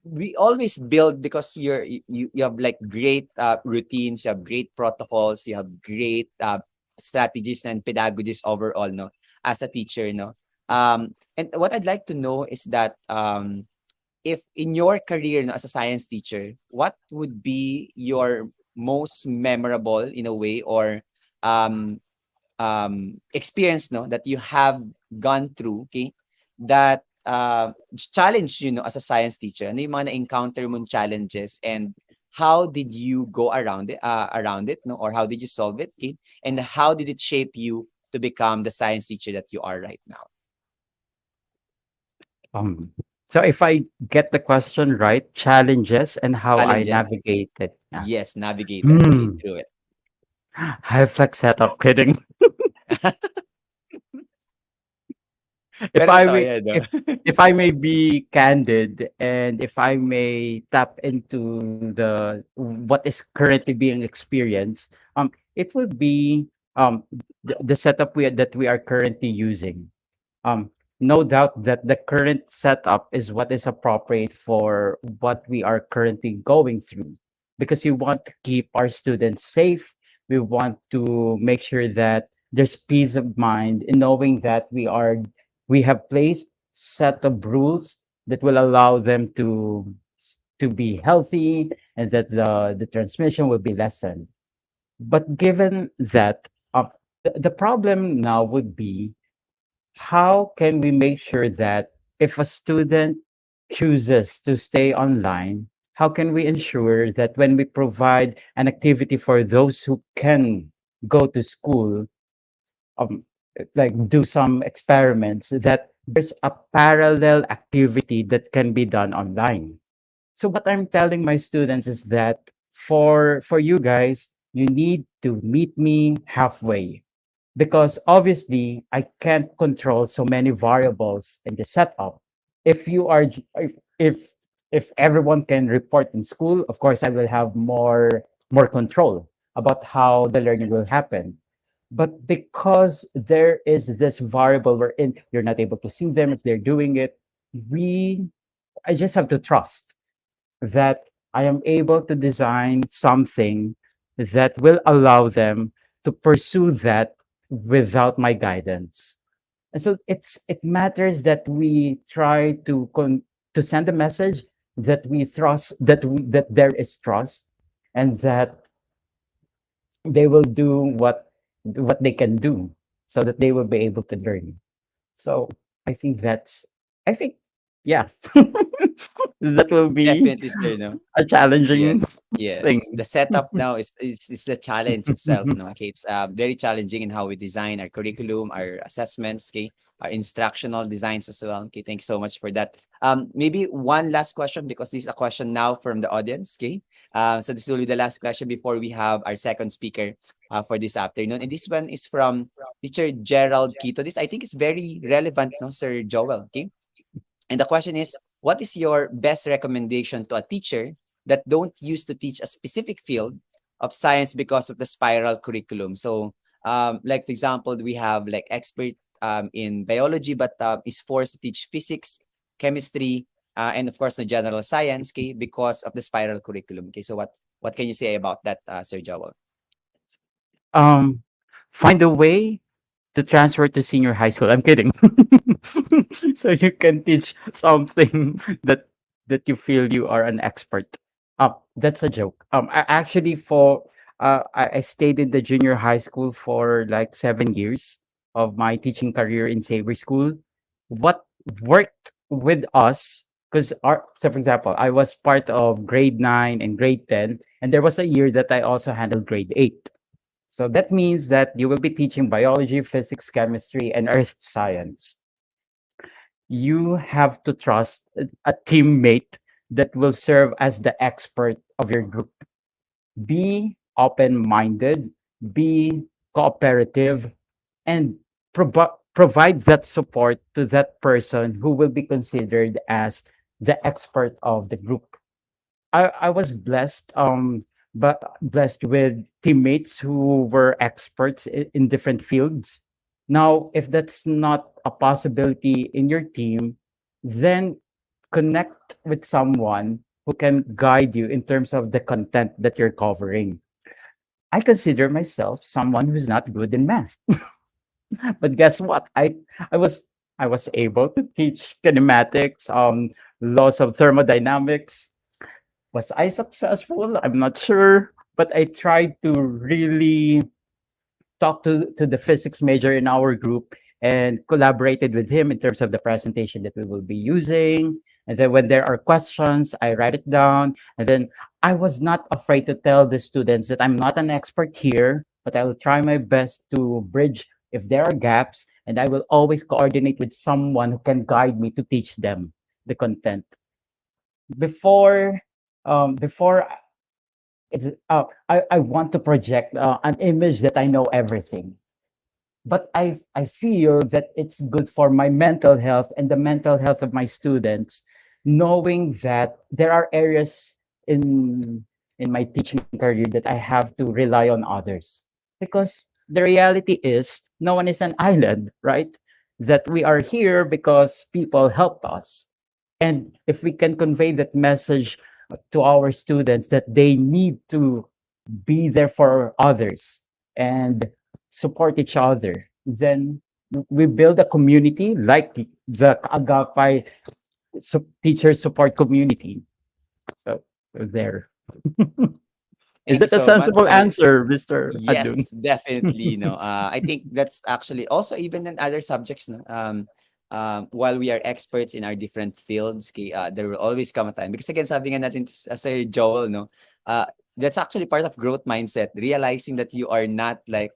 S1: we always build because you have like great routines, you have great protocols, you have great strategies and pedagogies overall, no, as a teacher, no. And what I'd like to know is that if in your career no, as a science teacher, what would be your most memorable in a way or um, experience no that you have gone through, okay, that challenge you know as a science teacher? Ano yung mga na-encounter mong challenges and how did you go around it no or how did you solve it, okay? And how did it shape you to become the science teacher that you are right now?
S2: So if I get the question right, challenges and how I
S1: Challenges.
S2: navigate it. Yeah.
S1: Yes, navigated, okay, through it.
S2: High flex setup. Kidding. If
S1: Pero
S2: I
S1: totoo
S2: may,
S1: yan, no?
S2: if I may be candid and if I may tap into the what is currently being experienced, it would be the setup that we are currently using. Um, no doubt that the current setup is what is appropriate for what we are currently going through because we want to keep our students safe. We want to make sure that there's peace of mind in knowing that we have placed set of rules that will allow them to be healthy and that the transmission will be lessened. But given that, the problem now would be how can we make sure that if a student chooses to stay online, how can we ensure that when we provide an activity for those who can go to school, um, like do some experiments, that there's a parallel activity that can be done online? So what I'm telling my students is that for you guys, you need to meet me halfway because obviously I can't control so many variables in the setup. If you are if everyone can report in school, of course I will have more control about how the learning will happen. But because there is this variable wherein you're not able to see them if they're doing it, we I just have to trust that I am able to design something that will allow them to pursue that without my guidance. And so it matters that we try to send a message that we trust that there is trust and that they will do what they can do so that they will be able to learn. So I think yeah that will be
S1: Definitely, sir, no?
S2: a
S1: Yes,
S2: challenging thing.
S1: yes. The setup now is the challenge itself, no? Okay, it's very challenging in how we design our curriculum, our assessments, okay, our instructional designs as well. Okay, thanks so much for that. Maybe one last question because this is a question now from the audience. Okay, so this will be the last question before we have our second speaker for this afternoon, and this one is from Teacher Gerald Quito. This I think is very relevant, no, Sir Joel. Okay, and the question is, what is your best recommendation to a teacher that don't use to teach a specific field of science because of the spiral curriculum? So, like for example, we have like expert in biology, but is forced to teach physics chemistry, and of course, the general science, okay, because of the spiral curriculum. Okay, so what can you say about that, Sir Joel?
S2: Um, find a way to transfer to senior high school. I'm kidding. So you can teach something that you feel you are an expert. That's a joke. I actually I stayed in the junior high school for like 7 years of my teaching career in Savory School. What worked with us, because our so for example, I was part of grade 9 and grade 10, and there was a year that I also handled grade 8. So that means that you will be teaching biology, physics, chemistry, and earth science. You have to trust a teammate that will serve as the expert of your group. Be open minded, be cooperative, and provide that support to that person who will be considered as the expert of the group. I was blessed, but blessed with teammates who were experts in different fields. Now, if that's not a possibility in your team, then connect with someone who can guide you in terms of the content that you're covering. I consider myself someone who's not good in math, but guess what? I was able to teach kinematics, laws of thermodynamics. Was I successful? I'm not sure, but I tried to really talk to the physics major in our group and collaborated with him in terms of the presentation that we will be using. And then when there are questions, I write it down. And then I was not afraid to tell the students that I'm not an expert here, but I will try my best to bridge if there are gaps. And I will always coordinate with someone who can guide me to teach them the content. Before before I want to project an image that I know everything, but I feel that it's good for my mental health and the mental health of my students, knowing that there are areas in my teaching career that I have to rely on others, because the reality is no one is an island, right? That we are here because people helped us, and if we can convey that message to our students that they need to be there for others and support each other, then we build a community like the Agapay teacher support community. So, so there. Is
S1: Thank you
S2: that a
S1: so much,
S2: sensible
S1: sir.
S2: answer, Mr. Adun?
S1: Yes, definitely. No, I think that's actually also even in other subjects. No, while we are experts in our different fields, there will always come a time. Because again, sabi nga natin, Sir Joel, no, uh, that's actually part of growth mindset. Realizing that you are not like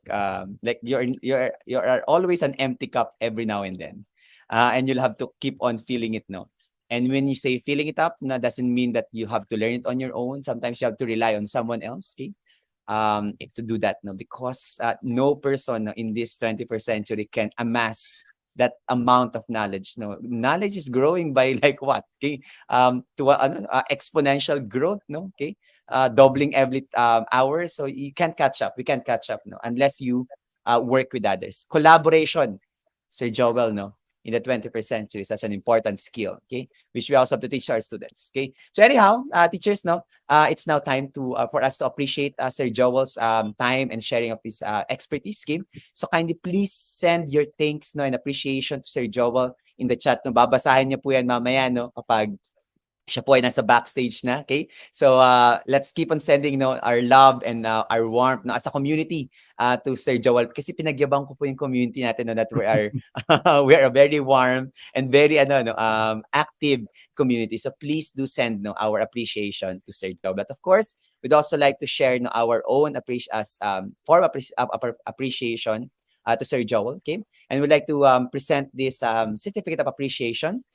S1: you're always an empty cup every now and then, and you'll have to keep on filling it. No. And when you say filling it up, no, doesn't mean that you have to learn it on your own. Sometimes you have to rely on someone else. Okay, to do that, no, because no person, no, in this 21st century can amass that amount of knowledge. No, knowledge is growing by like what, okay, to exponential growth, no, okay, doubling every hour, so you can't catch up, we can't catch up, no, unless you work with others. Collaboration, Sir Joel, no, in the 21st century is such an important skill, okay, which we also have to teach our students. Okay, so anyhow, teachers, no, it's now time to for us to appreciate Sir Joel's time and sharing of his expertise game. So kindly please send your thanks, no, and appreciation to Sir Joel in the chat. No, babasahin niyo po yan mamaya, no, kapag siya po ay nasa backstage na, okay? So, let's keep on sending, no, our love and our warmth, no, as a community to Sir Joel. Kasi pinagyabang ko po yung community natin, no, that we are we are a very warm and very active community. So please do send, no, our appreciation to Sir Joel. But of course, we'd also like to share, no, our own appreciation to Sir Joel, okay? And we'd like to present this certificate of appreciation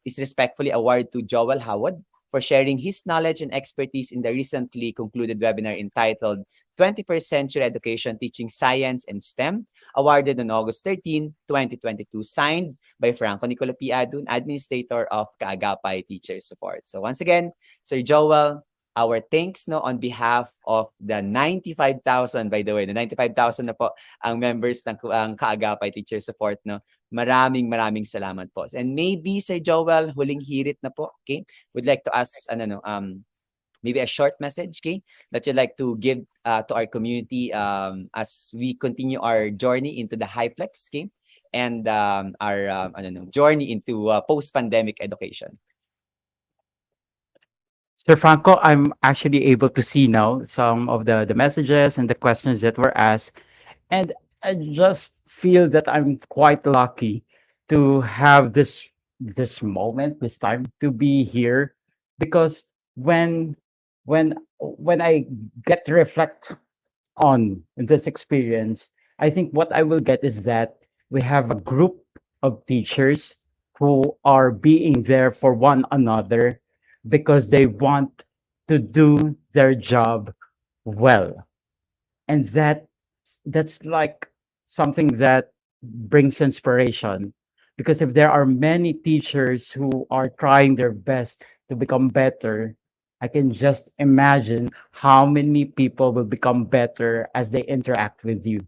S1: is respectfully awarded to Joel Howard for sharing his knowledge and expertise in the recently concluded webinar entitled 21st Century Education Teaching Science and STEM, awarded on August 13, 2022, signed by Franco Nicola P. Adun, Administrator of Kaagapay Teacher Support. So once again, Sir Joel, our thanks no on behalf of the 95,000, by the way, the 95,000 na po ang members ng ang Kaagapay Teacher Support no. Maraming salamat po. And maybe Sir Joel, huling hirit na po, okay? Would like to ask maybe a short message, okay, that you'd like to give to our community as we continue our journey into the high flex, okay, and our journey into post-pandemic education.
S2: Sir Franco, I'm actually able to see now some of the messages and the questions that were asked. And I just feel that I'm quite lucky to have this moment, this time to be here, because when I get to reflect on this experience, I think what I will get is that we have a group of teachers who are being there for one another because they want to do their job well. And that's like something that brings inspiration, because if there are many teachers who are trying their best to become better, I can just imagine how many people will become better as they interact with you.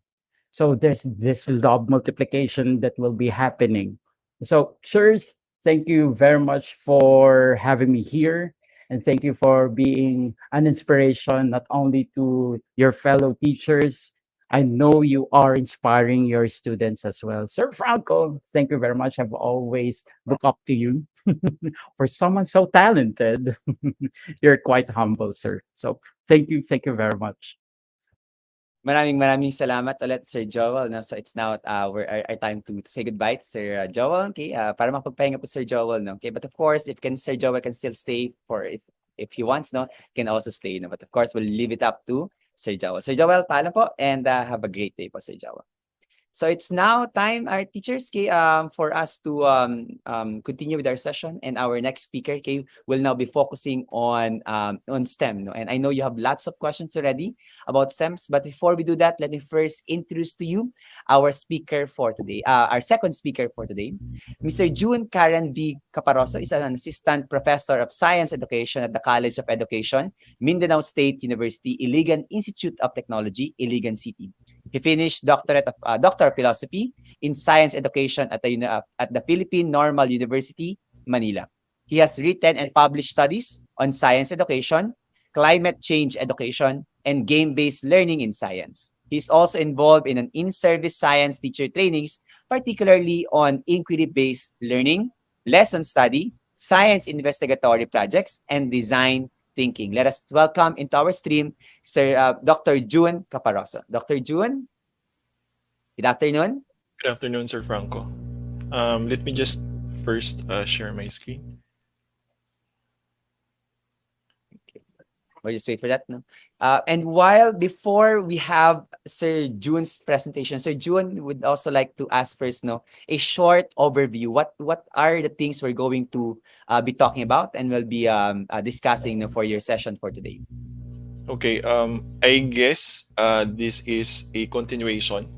S2: So there's this love multiplication that will be happening. So, cheers. Thank you very much for having me here. And thank you for being an inspiration not only to your fellow teachers. I know you are inspiring your students as well. Sir Franco, thank you very much. I've always looked up to you for someone so talented. You're quite humble, sir. So thank you very much.
S1: Maraming salamat ulit, Sir Joel. No? So it's now our time to say goodbye to Sir Joel. Okay? Para makapagpahinga po Sir Joel. No? Okay? But of course, if Sir Joel can still stay for if he wants, no, can also stay. No? But of course, we'll leave it up to Sir Joel. Sir Joel, paalam po and have a great day po, Sir Joel. So it's now time, our teachers, okay, for us to continue with our session. And our next speaker, okay, will now be focusing on STEM. No? And I know you have lots of questions already about STEMs. But before we do that, let me first introduce to you our speaker for today. Our second speaker for today, Mr. June Karen V. Caparoso is an assistant professor of science education at the College of Education, Mindanao State University, Iligan Institute of Technology, Iligan City. He finished Doctor of Philosophy in Science Education at the Philippine Normal University, Manila. He has written and published studies on science education, climate change education, and game-based learning in science. He's also involved in an in-service science teacher trainings, particularly on inquiry-based learning, lesson study, science investigatory projects, and design thinking. Let us welcome into our stream Sir Dr. June Caparoso. Dr. June, good afternoon.
S3: Good afternoon, Sir Franco. Let me just first share my screen.
S1: We'll just wait for that. No? And before we have Sir June's presentation, Sir June would also like to ask first, no, a short overview. What are the things we're going to be talking about and we'll be discussing for your session for today?
S3: Okay, I guess this is a continuation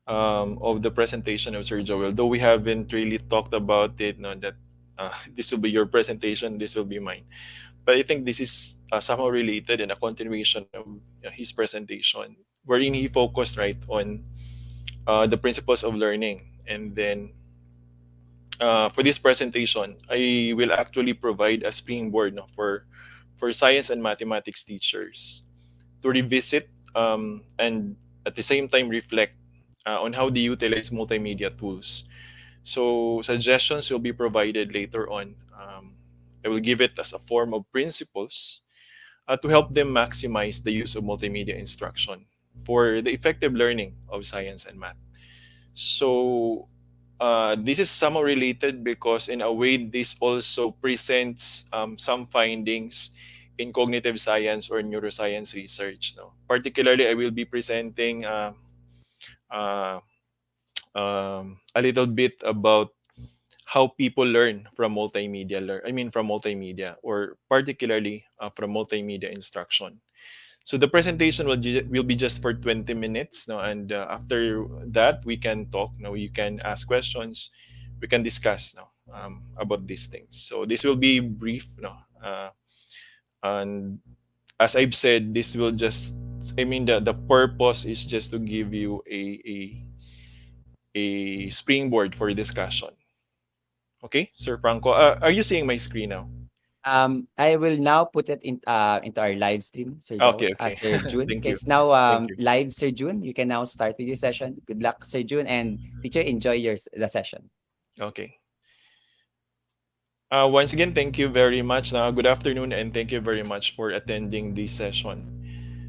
S3: of the presentation of Sir Joel, though we haven't really talked about it, no, that this will be your presentation, this will be mine. But I think this is somehow related and a continuation of his presentation, wherein he focused right on the principles of learning. And then for this presentation, I will actually provide a springboard, no, for science and mathematics teachers to revisit and at the same time reflect on how they utilize multimedia tools. So suggestions will be provided later on. I will give it as a form of principles to help them maximize the use of multimedia instruction for the effective learning of science and math. So this is somewhat related because in a way this also presents some findings in cognitive science or neuroscience research. No? Particularly, I will be presenting uh, a little bit about how people learn from multimedia. From multimedia, or particularly from multimedia instruction. So the presentation will be just for 20 minutes, no? And after that, we can talk. No? You can ask questions. We can discuss, no? About these things. So this will be brief. No? And as I've said, this will just, I mean, the purpose is just to give you a springboard for discussion. Okay, Sir Franco, are you seeing my screen now?
S1: I will now put it into our live stream, Sir
S3: Okay,
S1: Joel,
S3: okay.
S1: Sir June.
S3: Thank you.
S1: It's now
S3: Thank you.
S1: live, Sir June. You can now start with your session. Good luck, Sir June, and teacher, enjoy the session.
S3: Okay. Once again, thank you very much. Good afternoon, and thank you very much for attending this session.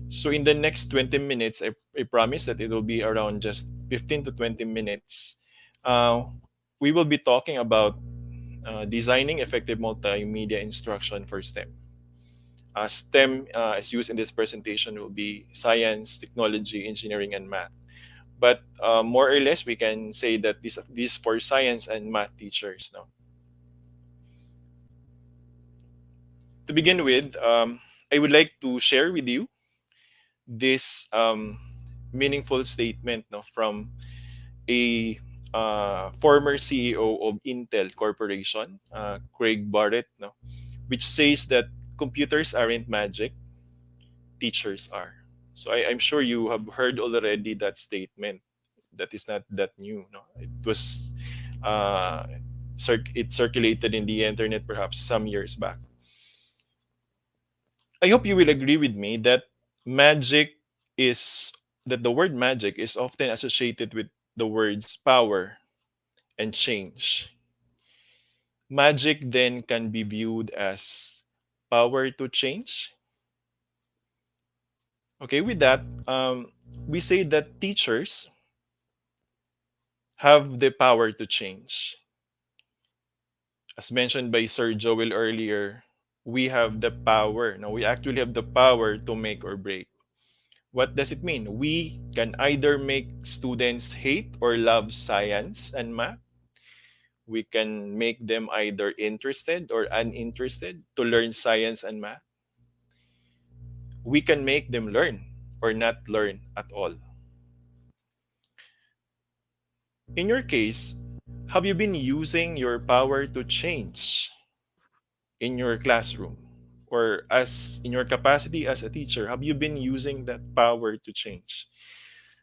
S3: So, in the next 20 minutes, I promise that it will be around just 15 to 20 minutes. Uh, we will be talking about designing effective multimedia instruction for STEM. STEM, as used in this presentation, will be science, technology, engineering, and math. But more or less, we can say that this for science and math teachers now. To begin with, I would like to share with you this meaningful statement, no, from a former CEO of Intel Corporation, Craig Barrett, no, which says that computers aren't magic, teachers are. So I'm sure you have heard already that statement. That is not that new. No, it was it circulated in the internet perhaps some years back. I hope you will agree with me that magic is that the word magic is often associated with the words power and change. Magic then can be viewed as power to change. Okay, with that, we say that teachers have the power to change. As mentioned by Sir Joel earlier, we have the power. Now, we actually have the power to make or break. What does it mean? We can either make students hate or love science and math. We can make them either interested or uninterested to learn science and math. We can make them learn or not learn at all. In your case, have you been using your power to change in your classroom? Or as in your capacity as a teacher, have you been using that power to change?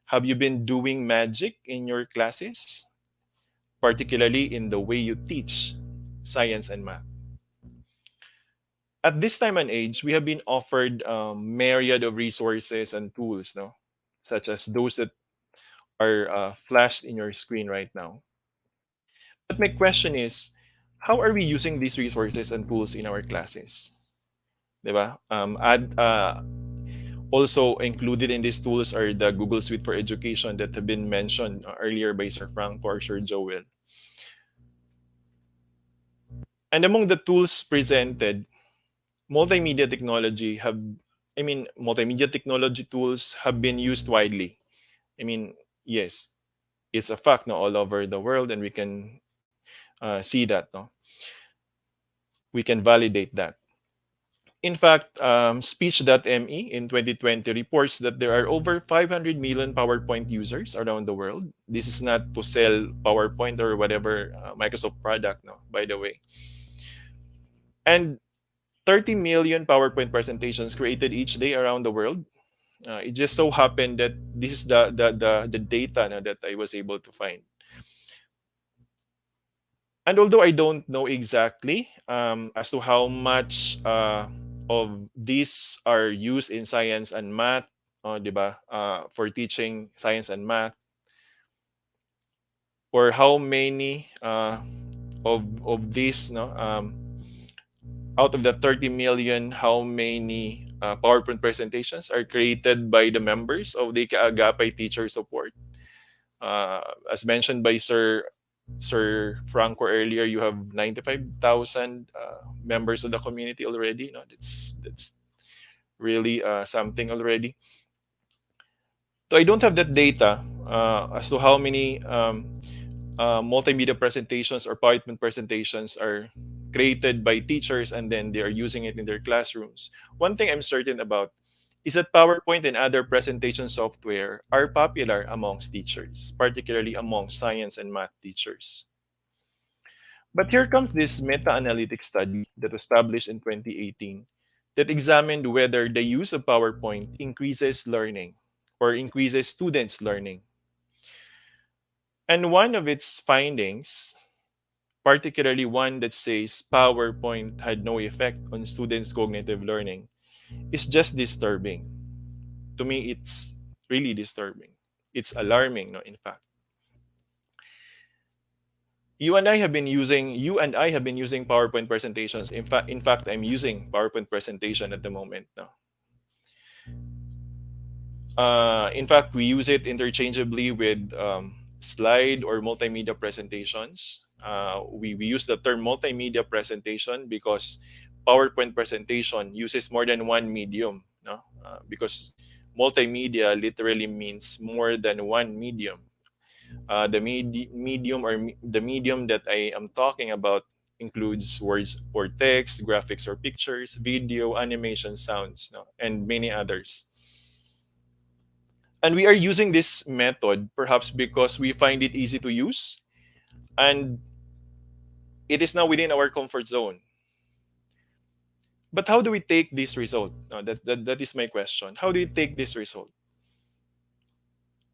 S3: Have you been doing magic in your classes, particularly in the way you teach science and math? At this time and age, we have been offered myriad of resources and tools, no, such as those that are flashed in your screen right now. But my question is, how are we using these resources and tools in our classes? Diba? Also included in these tools are the Google Suite for Education that have been mentioned earlier by Sir Frank or Sir Joel. And among the tools presented, multimedia technology have, I mean, multimedia technology tools have been used widely. I mean, yes, it's a fact now all over the world, and we can see that. No, we can validate that. In fact, Speech.me in 2020 reports that there are over 500 million PowerPoint users around the world. This is not to sell PowerPoint or whatever Microsoft product, no, by the way. And 30 million PowerPoint presentations created each day around the world. It just so happened that this is the data na, that I was able to find. And although I don't know exactly as to how much of these are used in science and math, diba? For teaching science and math, or how many of these, no, out of the 30 million, how many PowerPoint presentations are created by the members of the Kaagapay Teacher Support? As mentioned by Sir Franco earlier, you have 95,000 members of the community already. No, that's really something already. So I don't have that data as to how many multimedia presentations or PowerPoint presentations are created by teachers and then they are using it in their classrooms. One thing I'm certain about is that PowerPoint and other presentation software are popular amongst teachers, particularly among science and math teachers. But here comes this meta-analytic study that was published in 2018 that examined whether the use of PowerPoint increases learning or increases students' learning. And one of its findings, particularly one that says PowerPoint had no effect on students' cognitive learning, is just disturbing. To me, it's really disturbing. It's alarming, no, in fact. You and I have been using PowerPoint presentations. In fact, I'm using PowerPoint presentation at the moment. No? In fact, we use it interchangeably with slide or multimedia presentations. We use the term multimedia presentation because PowerPoint presentation uses more than one medium. No? Because multimedia literally means more than one medium. The medium that I am talking about includes words or text, graphics or pictures, video, animation, sounds, no, and many others. And we are using this method perhaps because we find it easy to use and it is now within our comfort zone. But how do we take this result? That is my question. How do you take this result?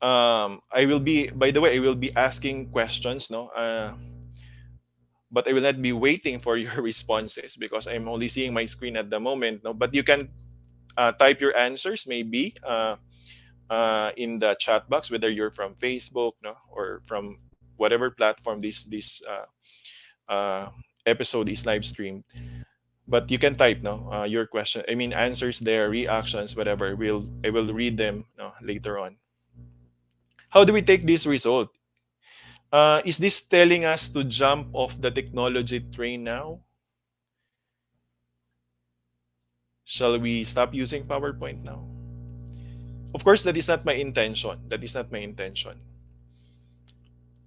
S3: I will be, by the way, I will be asking questions, no? But I will not be waiting for your responses because I'm only seeing my screen at the moment, no? But you can type your answers maybe in the chat box, whether you're from Facebook, no, or from whatever platform this episode is live streamed. But you can type no your question. I mean answers there, reactions, whatever. I will read them no, later on. How do we take this result? Is this telling us to jump off the technology train now? Shall we stop using PowerPoint now? Of course, that is not my intention. That is not my intention.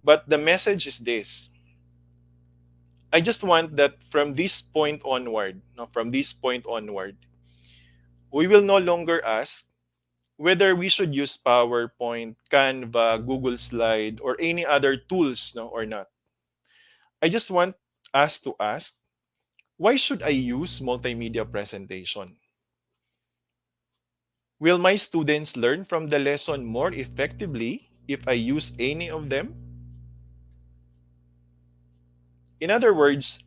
S3: But the message is this. I just want that from this point onward, no, from this point onward, we will no longer ask whether we should use PowerPoint, Canva, Google Slide, or any other tools no, or not. I just want us to ask, why should I use multimedia presentation? Will my students learn from the lesson more effectively if I use any of them? In other words,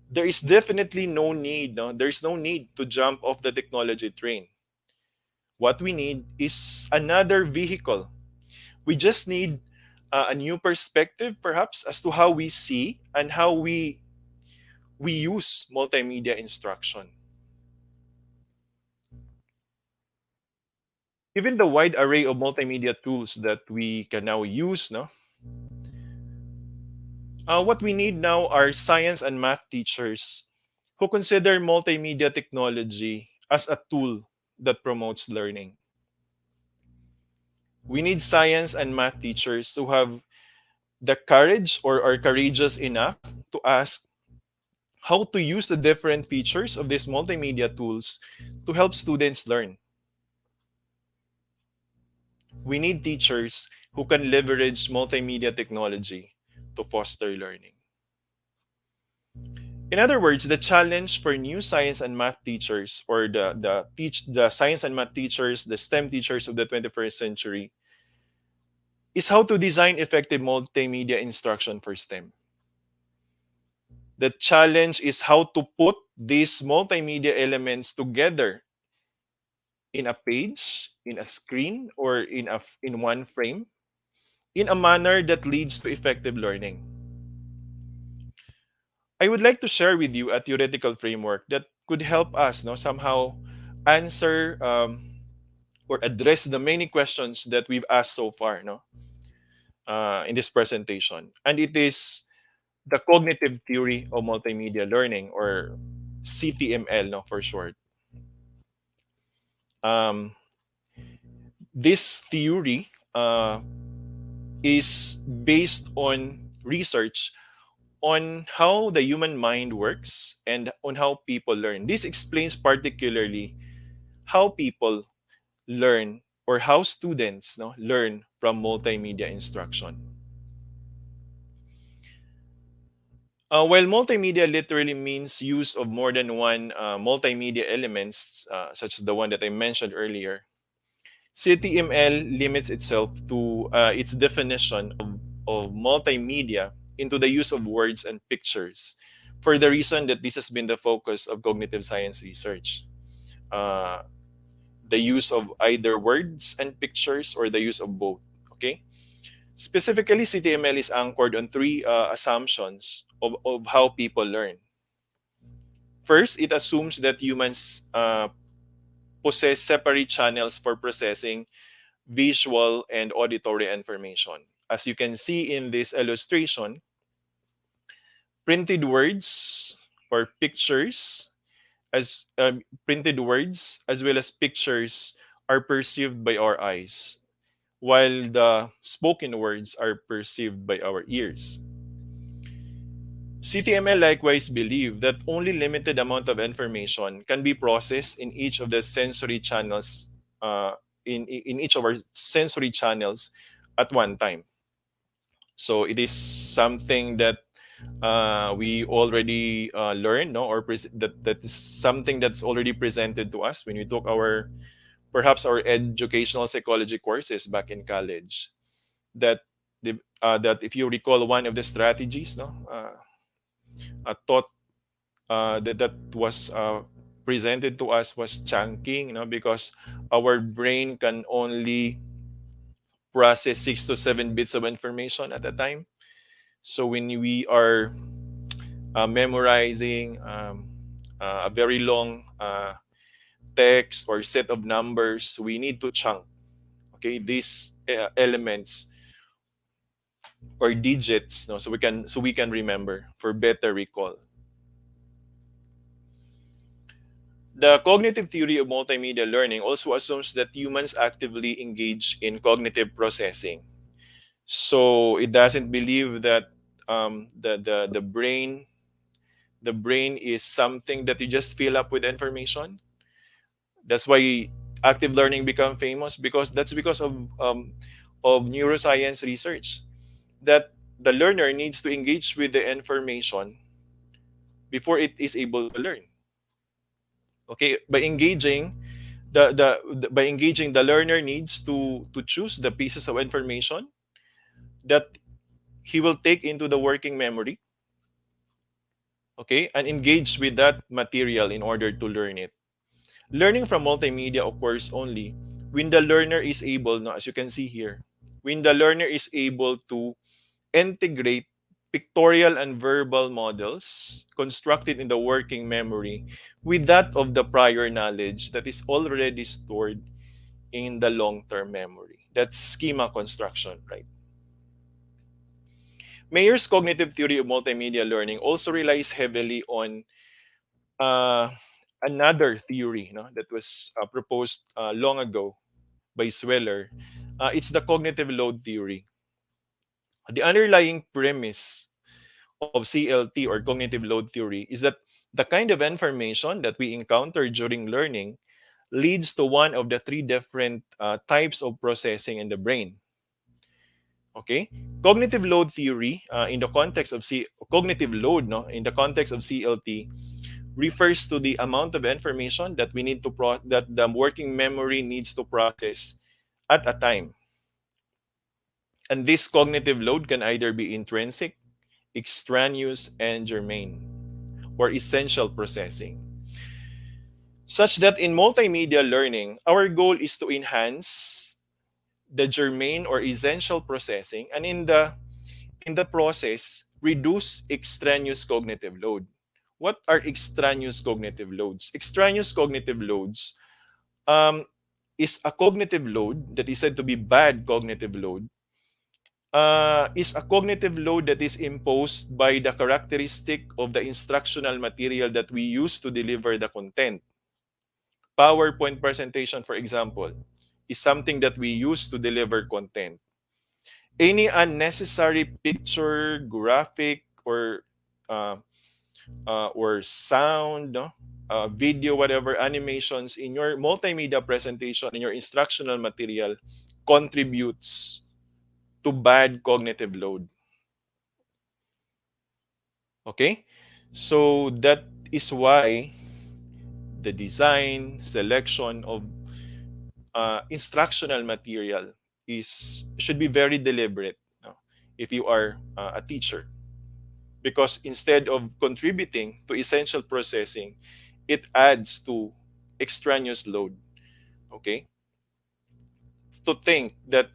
S3: there is definitely no need, no? There's no need to jump off the technology train. What we need is another vehicle. We just need a new perspective, perhaps, as to how we see and how we use multimedia instruction. Given the wide array of multimedia tools that we can now use, no, what we need now are science and math teachers who consider multimedia technology as a tool that promotes learning. We need science and math teachers who have the courage or are courageous enough to ask how to use the different features of these multimedia tools to help students learn. We need teachers who can leverage multimedia technology to foster learning. In other words, the challenge for new science and math teachers or the science and math teachers, the STEM teachers of the 21st century is how to design effective multimedia instruction for STEM. The challenge is how to put these multimedia elements together in a page, in a screen, or in one frame in a manner that leads to effective learning. I would like to share with you a theoretical framework that could help us somehow answer or address the many questions that we've asked so far in this presentation. And it is the cognitive theory of multimedia learning, or CTML for short. Um, this theory is based on research on how the human mind works and on how people learn. This explains particularly how people learn or how students learn from multimedia instruction. While multimedia literally means use of more than one multimedia elements, such as the one that I mentioned earlier, CTML limits itself to its definition of multimedia into the use of words and pictures, for the reason that this has been the focus of cognitive science research. Uh, the use of either words and pictures or the use of both. Okay. Specifically, CTML is anchored on three assumptions of how people learn. First, it assumes that humans possess separate channels for processing visual and auditory information. As you can see in this illustration, printed words or pictures printed words as well as pictures are perceived by our eyes, while the spoken words are perceived by our ears. CTML likewise believe that only limited amount of information can be processed in each of the sensory channels uh, in each of our sensory channels at one time. So it is something that we already learned, no, or that is something that's already presented to us when we took our perhaps our educational psychology courses back in college. That that if you recall one of the strategies, no, taught that was presented to us was chunking, because our brain can only process 6 to 7 bits of information at a time. So when we are memorizing a very long text or set of numbers, we need to chunk. Okay, these elements or digits, no, so we can remember for better recall. The cognitive theory of multimedia learning also assumes that humans actively engage in cognitive processing. So it doesn't believe that the brain is something that you just fill up with information. That's why active learning become famous, because that's because of neuroscience research, that the learner needs to engage with the information before it is able to learn. Okay, by engaging by engaging, the learner needs to choose the pieces of information that he will take into the working memory, okay, and engage with that material in order to learn it. Learning from multimedia occurs only when the learner is able, no, as you can see here, when the learner is able to integrate pictorial and verbal models constructed in the working memory with that of the prior knowledge that is already stored in the long-term memory. That's schema construction, right? Mayer's cognitive theory of multimedia learning also relies heavily on uh, another theory, that was proposed long ago by Sweller. It's the cognitive load theory. The underlying premise of CLT or cognitive load theory is that the kind of information that we encounter during learning leads to one of the three different types of processing in the brain. Okay, cognitive load theory in the context of cognitive load, no, in the context of CLT refers to the amount of information that we need to that the working memory needs to process at a time. And this cognitive load can either be intrinsic, extraneous, and germane, or essential processing. Such that in multimedia learning, our goal is to enhance the germane or essential processing, and in the process, reduce extraneous cognitive load. What are extraneous cognitive loads? Extraneous cognitive loads um, is a cognitive load that is said to be bad cognitive load, is a cognitive load that is imposed by the characteristic of the instructional material that we use to deliver the content. PowerPoint presentation, for example, is something that we use to deliver content. Any unnecessary picture, graphic, uh, or sound, no? Video, whatever, animations in your multimedia presentation, in your instructional material, contributes to bad cognitive load. Okay? So that is why the design, selection of instructional material is should be very deliberate, no? If you are a teacher, because instead of contributing to essential processing, it adds to extraneous load. Okay, to think that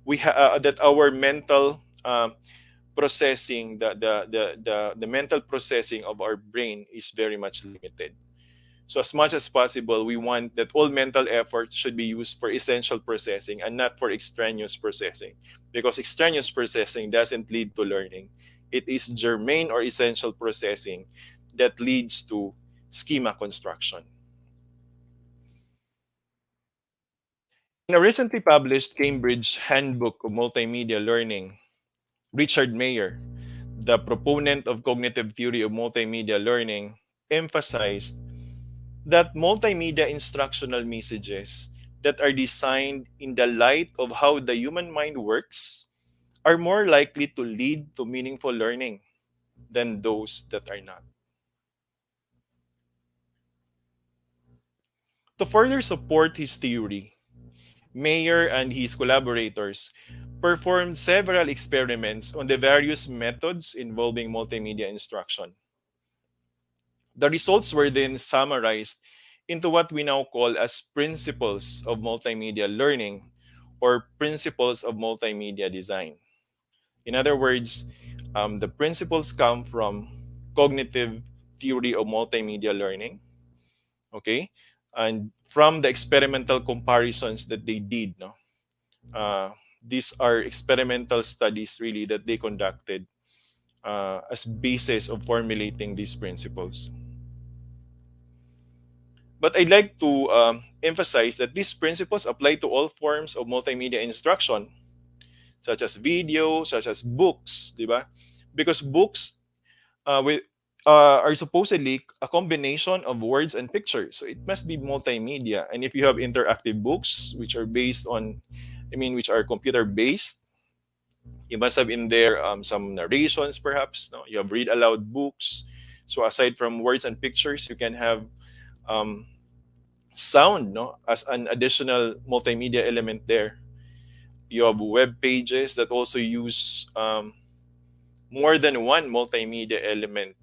S3: that our mental processing, the mental processing of our brain is very much limited. So as much as possible, we want that all mental effort should be used for essential processing and not for extraneous processing, because extraneous processing doesn't lead to learning. It is germane or essential processing that leads to schema construction. In a recently published Cambridge Handbook of Multimedia Learning, Richard Mayer, the proponent of cognitive theory of multimedia learning, emphasized that multimedia instructional messages that are designed in the light of how the human mind works are more likely to lead to meaningful learning than those that are not. To further support his theory, Mayer and his collaborators performed several experiments on the various methods involving multimedia instruction. The results were then summarized into what we now call as principles of multimedia learning or principles of multimedia design. In other words, the principles come from cognitive theory of multimedia learning, okay, and from the experimental comparisons that they did. No, these are experimental studies really that they conducted as basis of formulating these principles. But I'd like to emphasize that these principles apply to all forms of multimedia instruction, such as video, such as books, di ba? Because books with, are supposedly a combination of words and pictures, so it must be multimedia. And if you have interactive books, which are based on, which are computer based, you must have in there some narrations, perhaps. No, you have read aloud books. So aside from words and pictures, you can have um, sound, no, as an additional multimedia element there. You have web pages that also use more than one multimedia element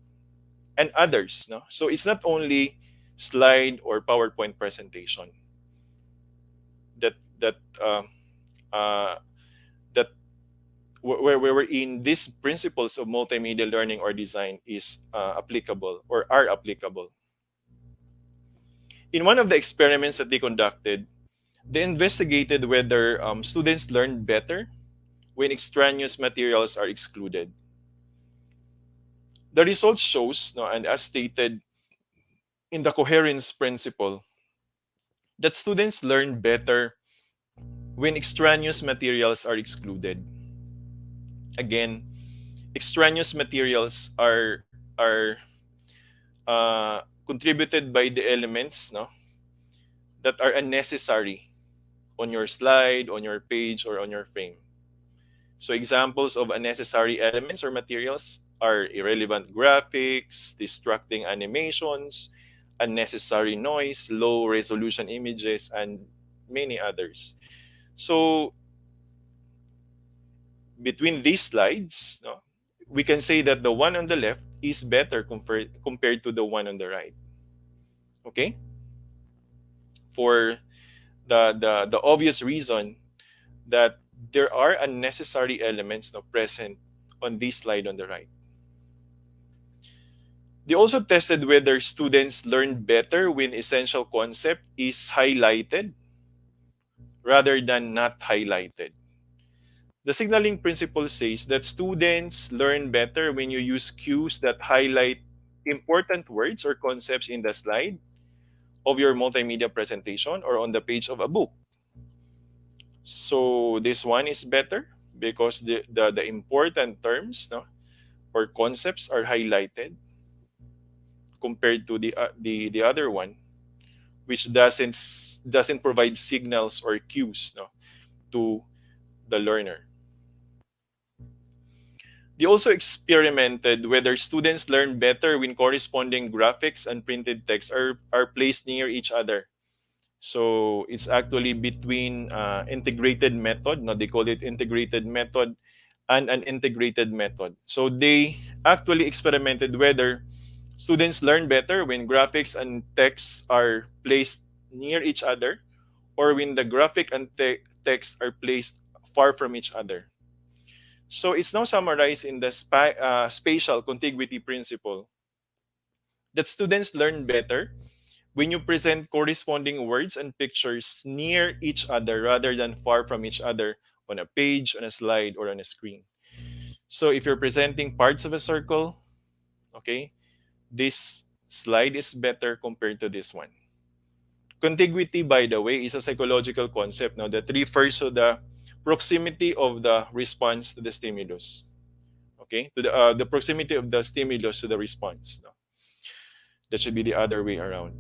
S3: and others, no. So it's not only slide or PowerPoint presentation that that uh, that where we're in these principles of multimedia learning or design is applicable or are applicable. In one of the experiments that they conducted, they investigated whether students learn better when extraneous materials are excluded. The result shows, no, and as stated in the coherence principle, that students learn better when extraneous materials are excluded. Again, extraneous materials are contributed by the elements, no, that are unnecessary on your slide, on your page, or on your frame. So examples of unnecessary elements or materials are irrelevant graphics, distracting animations, unnecessary noise, low resolution images, and many others. So between these slides, no, we can say that the one on the left is better compared to the one on the right. Okay? For the obvious reason that there are unnecessary elements now present on this slide on the right. They also tested whether students learn better when essential concept is highlighted rather than not highlighted. The signaling principle says that students learn better when you use cues that highlight important words or concepts in the slide of your multimedia presentation or on the page of a book. So this one is better because the important terms, no, or concepts are highlighted compared to the other one, which doesn't provide signals or cues, no, to the learner. They also experimented whether students learn better when corresponding graphics and printed text are placed near each other. So it's actually between integrated method, no, they call it integrated method, and an integrated method. So they actually experimented whether students learn better when graphics and text are placed near each other or when the graphic and text are placed far from each other. So it's now summarized in the spatial contiguity principle that students learn better when you present corresponding words and pictures near each other rather than far from each other on a page, on a slide, or on a screen. So if you're presenting parts of a circle, okay, this slide is better compared to this one. Contiguity, by the way, is a psychological concept now that refers to the proximity of the response to the stimulus. Okay, to the proximity of the stimulus to the response. No? That should be the other way around.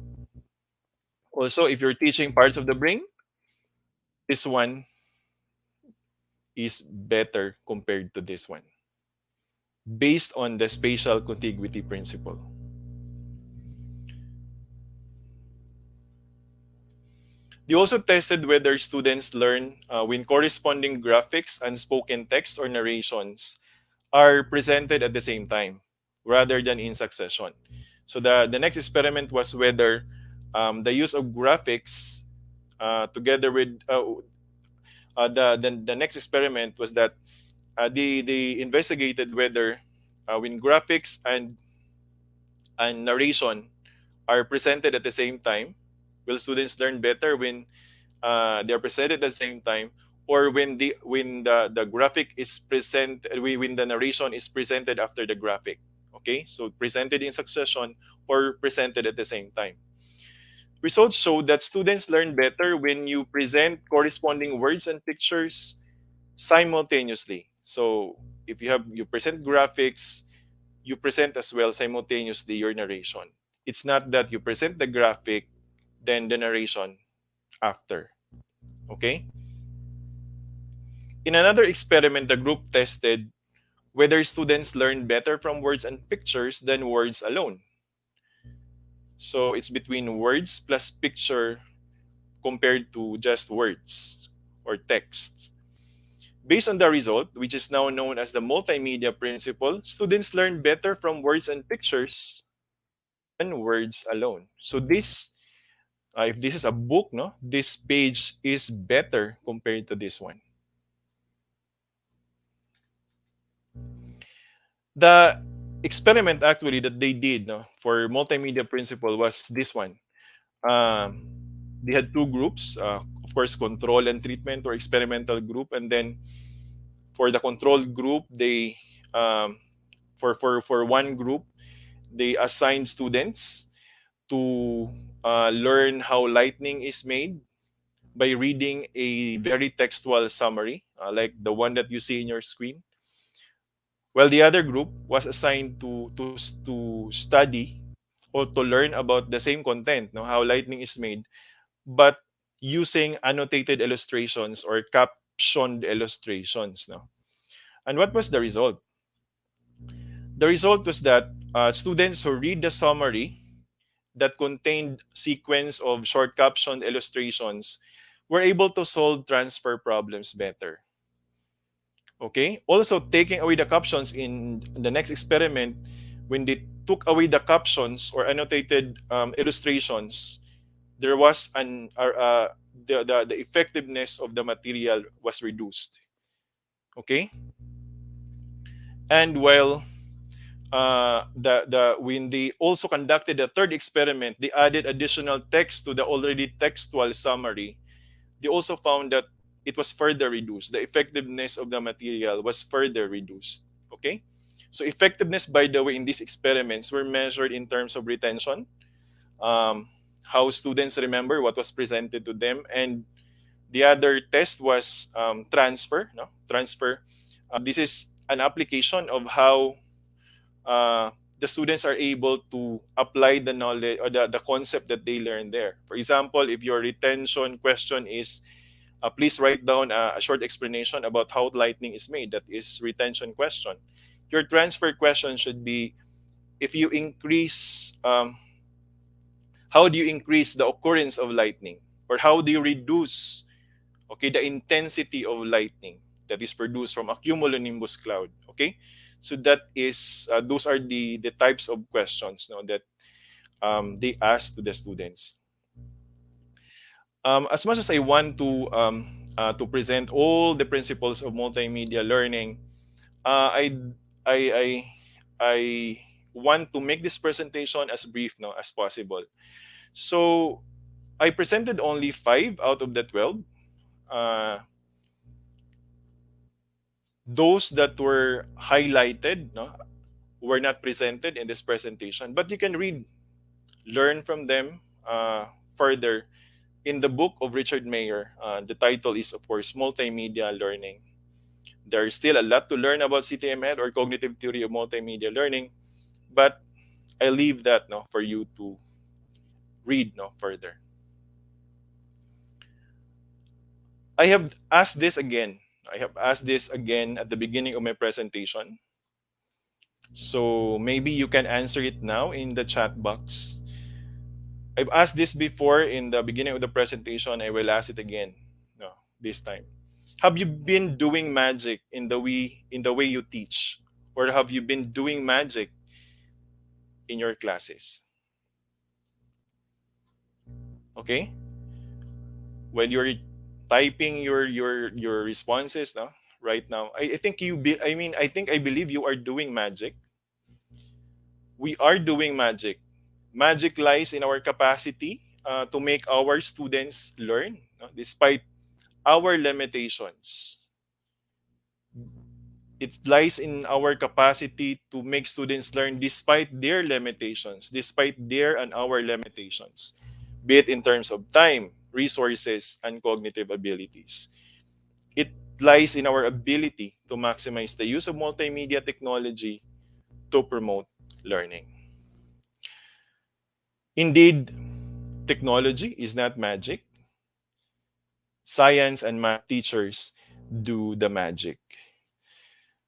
S3: Also, if you're teaching parts of the brain, this one is better compared to this one based on the spatial contiguity principle. They also tested whether students learn when corresponding graphics and spoken text or narrations are presented at the same time rather than in succession. So the next experiment was whether the use of graphics together with the next experiment was that they investigated whether when graphics and narration are presented at the same time, will students learn better when they're presented at the same time, or when the graphic is present when the narration is presented after the graphic. Okay, so presented in succession or presented at the same time. Results show that students learn better when you present corresponding words and pictures simultaneously. So if you present graphics, you present as well simultaneously your narration. It's not that you present the graphic, then the narration after. Okay? In another experiment, the group tested whether students learn better from words and pictures than words alone. So it's between words plus picture compared to just words or text. Based on the result, which is now known as the multimedia principle, students learn better from words and pictures than words alone. So if this is a book, no, this page is better compared to this one. The experiment actually that they did, no, for multimedia principle was this one. Um, they had two groups, of course, control and treatment or experimental group, and then for the control group, they for one group they assigned students to learn how lightning is made by reading a very textual summary, like the one that you see in your screen. While the other group was assigned to study or to learn about the same content, no, how lightning is made, but using annotated illustrations or captioned illustrations. No? And what was the result? The result was that students who read the summary that contained sequence of short captioned illustrations were able to solve transfer problems better. Okay. Also, taking away the captions in the next experiment, when they took away the captions or annotated illustrations, there was the effectiveness of the material was reduced. Okay. And while the when they also conducted a third experiment, they added additional text to the already textual summary. They also found that it was further reduced. The effectiveness of the material was further reduced. Okay, so effectiveness, by the way, in these experiments were measured in terms of retention, um, how students remember what was presented to them, and the other test was transfer. No, transfer. This is an application of how uh, the students are able to apply the knowledge or the concept that they learned there. For example, if your retention question is, please write down a short explanation about how lightning is made, that is retention question. Your transfer question should be, if you increase, how do you increase the occurrence of lightning, or how do you reduce, okay, the intensity of lightning that is produced from a cumulonimbus cloud? Okay, so that is those are the types of questions, no, that they ask to the students. As much as I want to present all the principles of multimedia learning, uh, I I I I want to make this presentation as brief now as possible. So I presented only 5 out of the 12. Uh, those that were highlighted, no, were not presented in this presentation, but you can read, learn from them further in the book of Richard Mayer. The title is, of course, Multimedia Learning. There is still a lot to learn about CTML, or cognitive theory of multimedia learning, but I leave that, no, for you to read, no, further. I have asked this again. I have asked this again at the beginning of my presentation. So maybe you can answer it now in the chat box. I've asked this before in the beginning of the presentation. I will ask it again, no, this time. Have you been doing magic in the way you teach, or have you been doing magic in your classes? Okay, when you're typing your responses, no, right now, I think you be I mean I think I believe you are doing magic. We are doing magic. Magic lies in our capacity to make our students learn, no, despite our limitations. It lies in our capacity to make students learn despite their limitations, despite their and our limitations, be it in terms of time, resources, and cognitive abilities. It lies in our ability to maximize the use of multimedia technology to promote learning. Indeed, technology is not magic. Science and math teachers do the magic.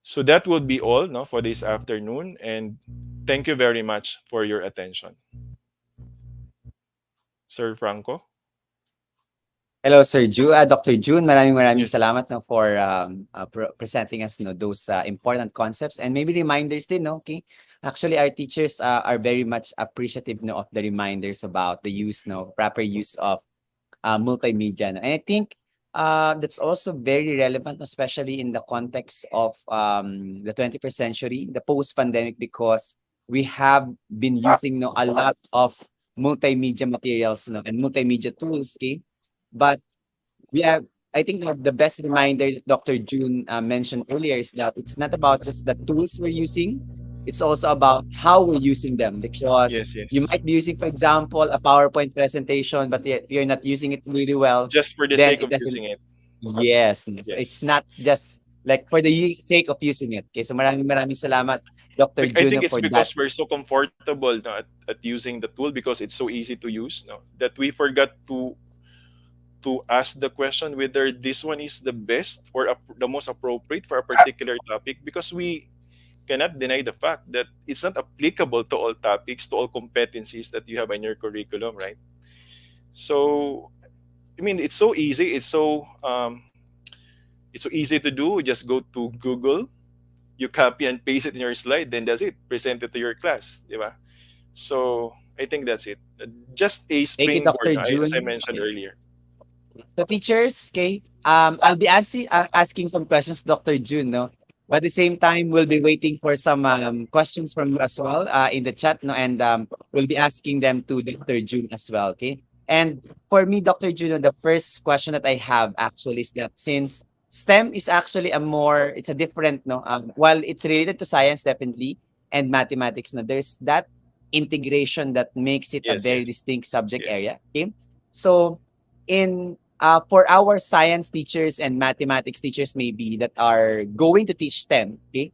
S3: So that would be all, no, for this afternoon, and thank you very much for your attention. Sir Franco?
S1: Hello, Sir Dr. June. Maraming
S3: Yes.
S1: salamat, no, for presenting us, no, those important concepts and maybe reminders din, no. Okay. Actually, our teachers are very much appreciative, no, of the reminders about the use, no, proper use of multimedia. No? And I think that's also very relevant, especially in the context of the 21st century, the post-pandemic, because we have been using, no, a lot of multimedia materials, no, and multimedia tools. Okay, but we have, I think, the best reminder that Dr. June mentioned earlier is that it's not about just the tools we're using, it's also about how we're using them. Because
S3: Yes,
S1: you
S3: yes.
S1: might be using, for example, a PowerPoint presentation, but you're not using it really well,
S3: Just for the
S1: then
S3: sake
S1: it
S3: of
S1: doesn't,
S3: using it.
S1: yes, it's
S3: Yes.
S1: not just like for the sake of using it. Okay, so maraming salamat, Dr.
S3: I think
S1: Juno,
S3: it's
S1: for that.
S3: because we're so comfortable, no, at using the tool, because it's so easy to use, no, that we forgot to ask the question whether this one is the best or the most appropriate for a particular topic, because we cannot deny the fact that it's not applicable to all topics, to all competencies that you have in your curriculum, right? So, I mean, it's so easy to do. Just go to Google, you copy and paste it in your slide, then that's it. Present it to your class, di ba? So I think that's it. Just a
S1: Thank you,
S3: springboard,
S1: Dr.
S3: no, as I
S1: June.
S3: mentioned earlier.
S1: The teachers, okay, I'll be asking some questions, Dr. June, no? But at the same time, we'll be waiting for some questions from you as well in the chat, no? And we'll be asking them to Dr. June as well, okay? And for me, Dr. June, the first question that I have actually is that since STEM is actually it's a different, no? While it's related to science, definitely, and mathematics, no? There's that integration that makes it a
S3: Yes,
S1: very
S3: yes,
S1: distinct subject
S3: yes.
S1: area, okay? So, in for our science teachers and mathematics teachers maybe that are going to teach STEM, okay,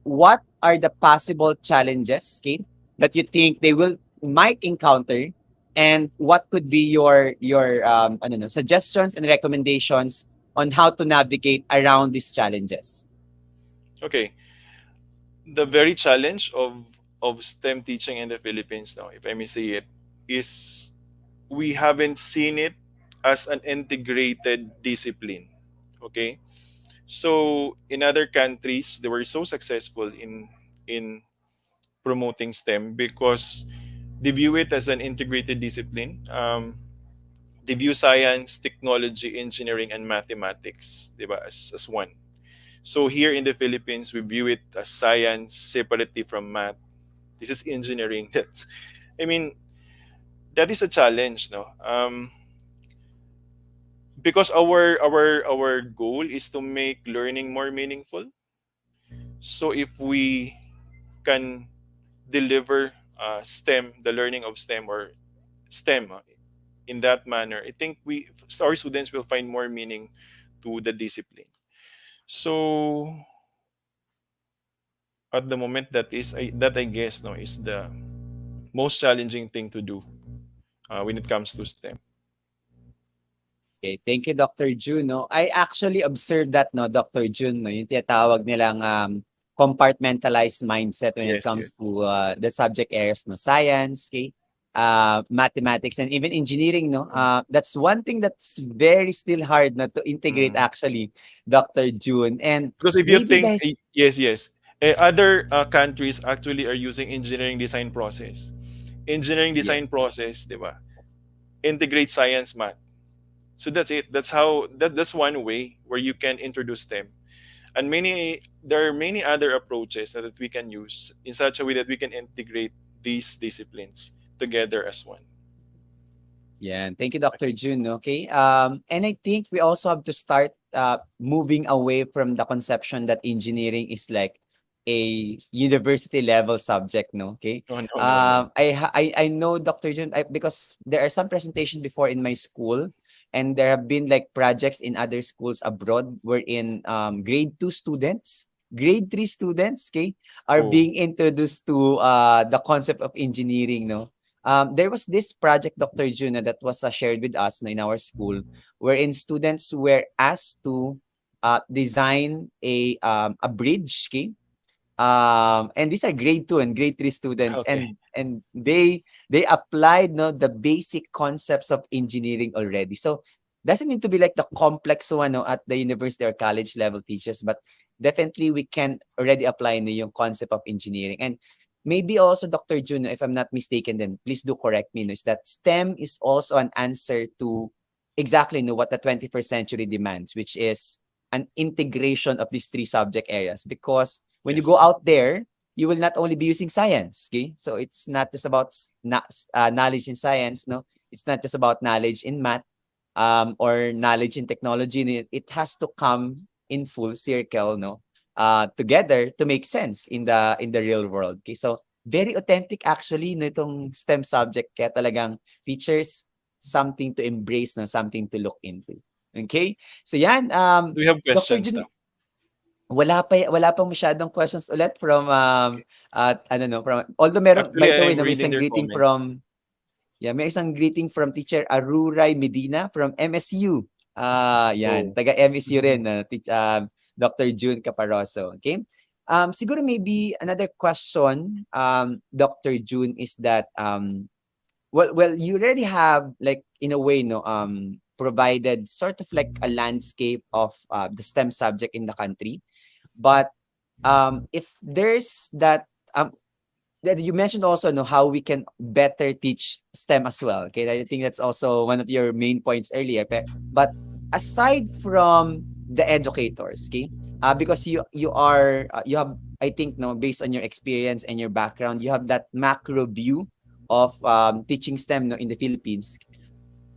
S1: what are the possible challenges, okay, that you think they will might encounter, and what could be your I don't know, suggestions and recommendations on how to navigate around these challenges?
S3: Okay. the very challenge of STEM teaching in the Philippines now, if I may say it, is we haven't seen it as an integrated discipline. Okay, so in other countries, they were so successful in promoting STEM because they view it as an integrated discipline. They view science, technology, engineering, and mathematics, diba, as one. So here in the Philippines, we view it as science separately from math. This is engineering. That's, I mean, that is a challenge, no? Because our goal is to make learning more meaningful. So if we can deliver STEM, the learning of STEM or STEM in that manner, I think we our students will find more meaning to the discipline. So at the moment, that I guess no is the most challenging thing to do when it comes to STEM.
S1: Okay, thank you, Dr. June, 'no. I actually observed that, 'no, Dr. June, 'no, yung tinatawag nilang, compartmentalized mindset when it
S3: Yes,
S1: comes
S3: yes.
S1: to, the subject areas, no, science, okay, mathematics, and even engineering, no. That's one thing that's very still hard na to integrate
S3: Mm.
S1: actually, Dr. June, and
S3: Because if you
S1: maybe
S3: think,
S1: dahil
S3: yes, yes, other countries actually are using engineering design process. Engineering
S1: yes.
S3: design process, di ba? Integrate science, math. So that's it. That's how that's one way where you can introduce them. And there are many other approaches that we can use in such a way that we can integrate these disciplines together as one.
S1: Yeah, thank you, Dr. June. Okay. And I think we also have to start moving away from the conception that engineering is like a university level subject. No, okay.
S3: No, no, no, no.
S1: I know, Dr. June, because there are some presentations before in my school, and there have been like projects in other schools abroad wherein grade 2 students, grade 3 students, okay, are
S3: Oh,
S1: being introduced to the concept of engineering. No, there was this project, Dr. Juna, that was shared with us in our school, wherein students were asked to design a bridge, okay? And these are grade 2 and grade 3 students,
S3: okay.
S1: and they applied, no, the basic concepts of engineering already. So doesn't need to be like the complex one, no, at the university or college level teachers, but definitely we can already apply, no, yung concept of engineering. And maybe also, Dr. Jun, if I'm not mistaken, then please do correct me, no, is that STEM is also an answer to exactly, no, what the 21st century demands, which is an integration of these three subject areas. Because when you go
S3: Yes.
S1: out there, you will not only be using science, okay? So it's not just about knowledge in science, no? It's not just about knowledge in math, or knowledge in technology. It has to come in full circle, no? Together to make sense in the real world. Okay, so very authentic actually nitong STEM subject, kaya talagang teachers something to embrace, no, something to look into. Okay, so yan,
S3: Do we have
S1: Dr.
S3: questions
S1: Jun,
S3: now?
S1: wala pang masyadong questions ulit from ano, no, from, although meron, by
S3: Actually,
S1: the way,
S3: I'm
S1: no, may
S3: reading
S1: isang
S3: their
S1: greeting
S3: comments.
S1: from, yeah, may isang greeting from Teacher Aruray Medina from MSU. Yan,
S3: Oh.
S1: taga MSU rin, Dr. June Caparoso. Okay? Siguro maybe another question, Dr. June, is that well, you already have like in a way, no, provided sort of like a landscape of the STEM subject in the country. But if there's that that you mentioned also, no, how we can better teach STEM as well. Okay, I think that's also one of your main points earlier. But aside from the educators, okay, because you have, I think, no, based on your experience and your background, you have that macro view of teaching STEM, no, in the Philippines.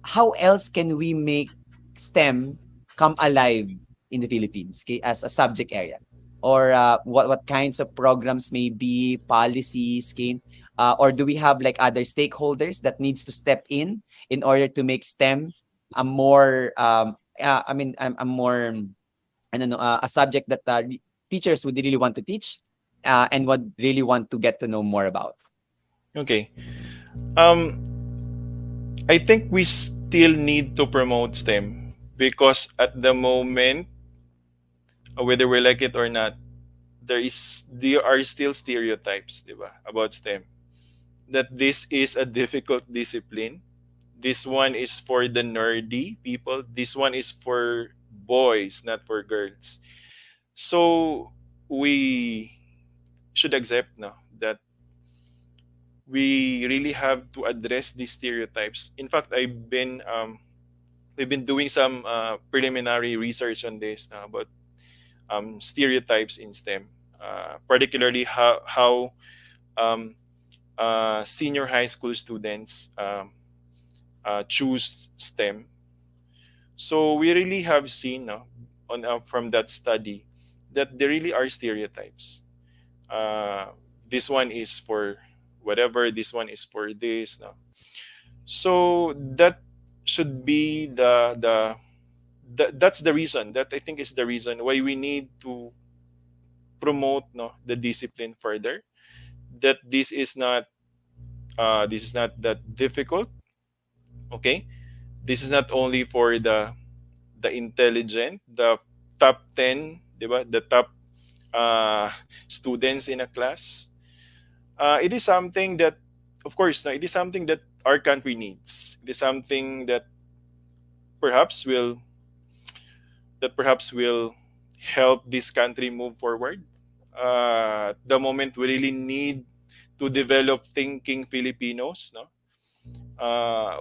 S1: How else can we make STEM come alive in the Philippines, okay, as a subject area? Or what kinds of programs may be, policies, okay? Or do we have like other stakeholders that needs to step in order to make STEM a more, I mean, a more, I don't know, a subject that teachers would really want to teach and would really want to get to know more about?
S3: Okay. Um, I think we still need to promote STEM because at the moment, whether we like it or not, there are still stereotypes, di ba, about STEM. That this is a difficult discipline. This one is for the nerdy people. This one is for boys, not for girls. So we should accept now that we really have to address these stereotypes. In fact, we've been doing some preliminary research on this now about stereotypes in STEM, particularly how um, senior high school students choose STEM. So we really have seen from that study that there really are stereotypes. Uh, this one is for whatever. This one is for this. No? So that should be that's the reason, that I think is the reason why we need to promote the discipline further. That this is not that difficult. Okay, this is not only for the intelligent, the top 10, di ba? The top uh, students in a class. It is something that, of course, it is something that our country needs. It is something perhaps will perhaps will help this country move forward. The moment we really need to develop thinking Filipinos, no?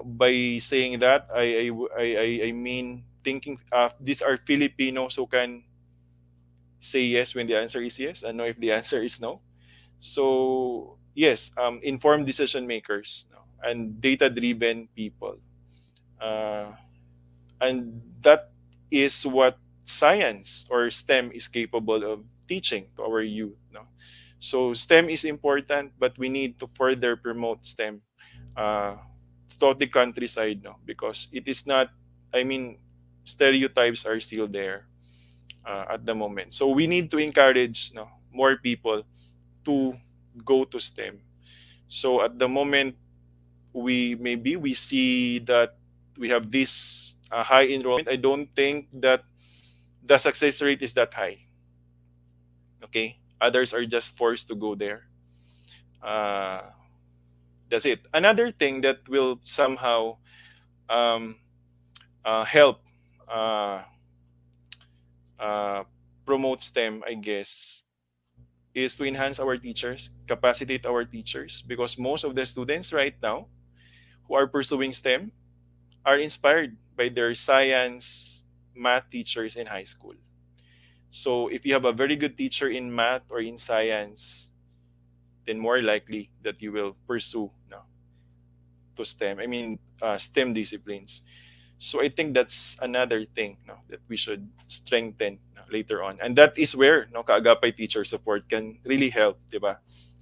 S3: By saying that, I mean thinking these are Filipinos who can say yes when the answer is yes and no if the answer is no. So yes, informed decision makers, no? And data driven people, uh, and that is what science or STEM is capable of teaching to our youth. No? So STEM is important, but we need to further promote STEM uh, throughout the countryside, no? Because it is not. I mean, stereotypes are still there at the moment. So we need to encourage, no, more people to go to STEM. So at the moment, we see that we have this high enrollment. I don't think that the success rate is that high. Okay, others are just forced to go there. Uh, that's it. Another thing that will somehow um, help uh, uh, promote STEM, I guess, is to enhance our teachers, capacitate our teachers, because most of the students right now who are pursuing STEM are inspired by their science, math teachers in high school. So if you have a very good teacher in math or in science, then more likely that you will pursue, no, to STEM. I mean, STEM disciplines. So I think that's another thing, no, that we should strengthen, no, later on, and that is where, no, Kaagapay teacher support can really help, diba?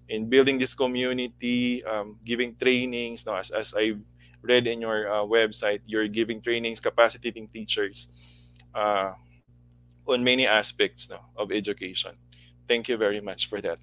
S3: In building this community, giving trainings. No, as I read in your website, you're giving trainings, capacitating teachers uh, on many aspects, no, of education. Thank you very much for that.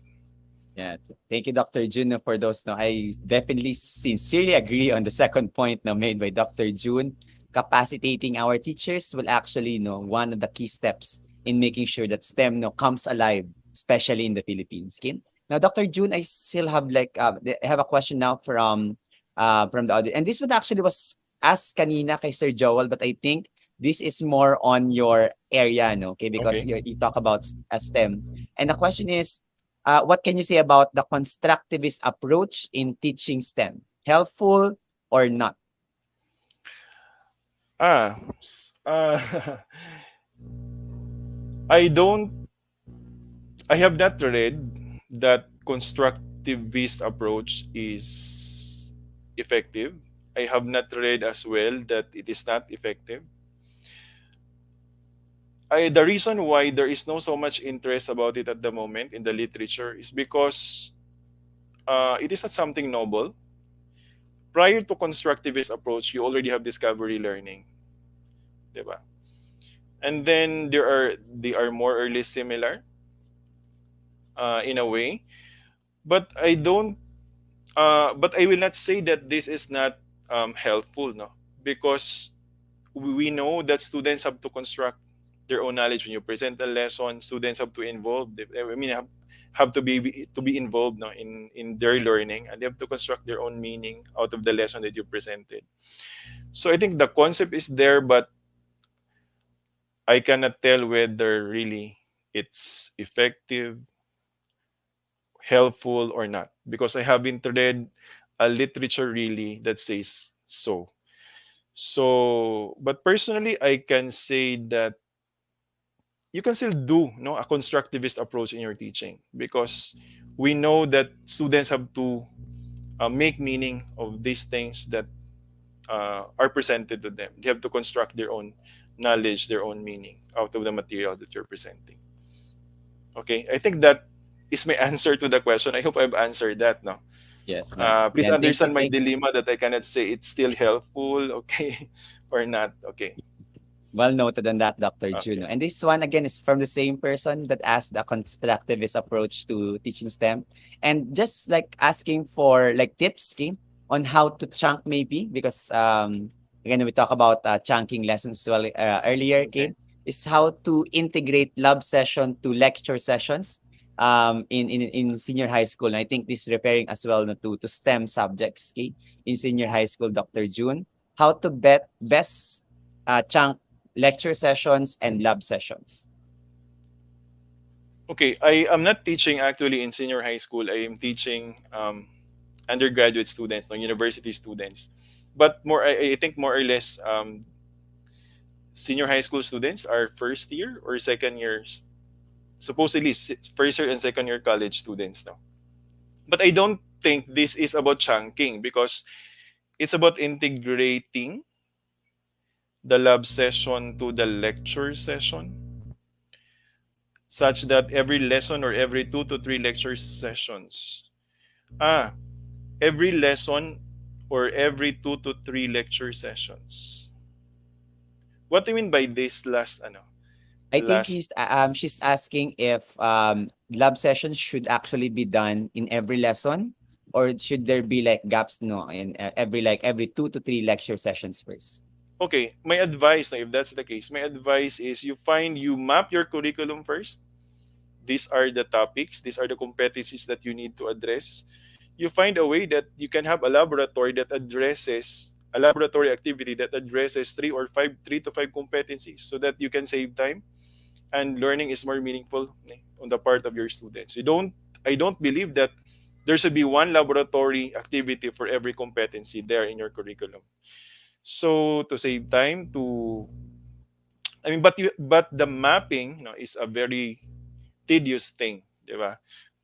S1: Yeah. Thank you, Dr. June, for those. No, I definitely sincerely agree on the second point no, made by Dr. June. Capacitating our teachers will actually one of the key steps in making sure that STEM comes alive, especially in the Philippines. Okay? Now, Dr. June, I still have I have a question now from the audience. And this one actually was asked kanina kay Sir Joel, but I think this is more on your area, no? Okay, because
S3: Okay.
S1: you talk about STEM. And the question is, what can you say about the constructivist approach in teaching STEM? Helpful or not?
S3: Ah, uh, I don't. I have not read that constructivist approach is effective. I have not read as well that it is not effective. The reason why there is no so much interest about it at the moment in the literature is because it is not something novel. Prior to constructivist approach, you already have discovery learning, diba? And then they are more or less similar in a way, but I don't. But I will not say that this is not helpful, no, because we know that students have to construct their own knowledge. When you present a lesson, students have to involve. I mean, have to be involved, no, in their learning, and they have to construct their own meaning out of the lesson that you presented. So I think the concept is there, but I cannot tell whether really it's effective, helpful, or not, because I haven't read a literature really that says so. So, but personally, I can say that you can still do, no, a constructivist approach in your teaching, because we know that students have to make meaning of these things that are presented to them. They have to construct their own knowledge, their own meaning out of the material that you're presenting. Okay, I think that is my answer to the question. I hope I've answered that. No,
S1: Yes, no.
S3: please
S1: Yeah, thank you.
S3: understand my dilemma that I cannot say it's still helpful, okay, or not. Okay,
S1: Well noted on that, Dr. Juno.
S3: okay.
S1: And this one again is from the same person that asked the constructivist approach to teaching STEM. And just like asking for like tips, okay, on how to chunk maybe, because again we talk about chunking lessons well earlier,
S3: Okay.
S1: okay, is how to integrate lab session to lecture sessions in senior high school. And I think this is referring as well no, to STEM subjects, okay, in senior high school, Dr. June. How to best chunk lecture sessions and lab sessions.
S3: Okay, I am not teaching actually in senior high school. I am teaching undergraduate students, no, university students. But more, I think more or less, senior high school students are first year or second year, supposedly first year and second year college students now. But I don't think this is about chunking, because it's about integrating the lab session to the lecture session, such that every lesson or every 2 to 3 lecture sessions, ah, every lesson or every 2 to 3 lecture sessions. What do you mean by this last, ano,
S1: I think
S3: last?
S1: she's asking if lab sessions should actually be done in every lesson, or should there be like gaps no in every 2 to 3 lecture sessions first.
S3: Okay, my advice, if that's the case, my advice is you map your curriculum first. These are the topics, these are the competencies that you need to address. You find a way that you can have a laboratory activity that addresses 3 to 5 competencies, so that you can save time and learning is more meaningful, on the part of your students. I don't believe that there should be one laboratory activity for every competency there in your curriculum. So to save time, but the mapping, is a very tedious thing, di ba?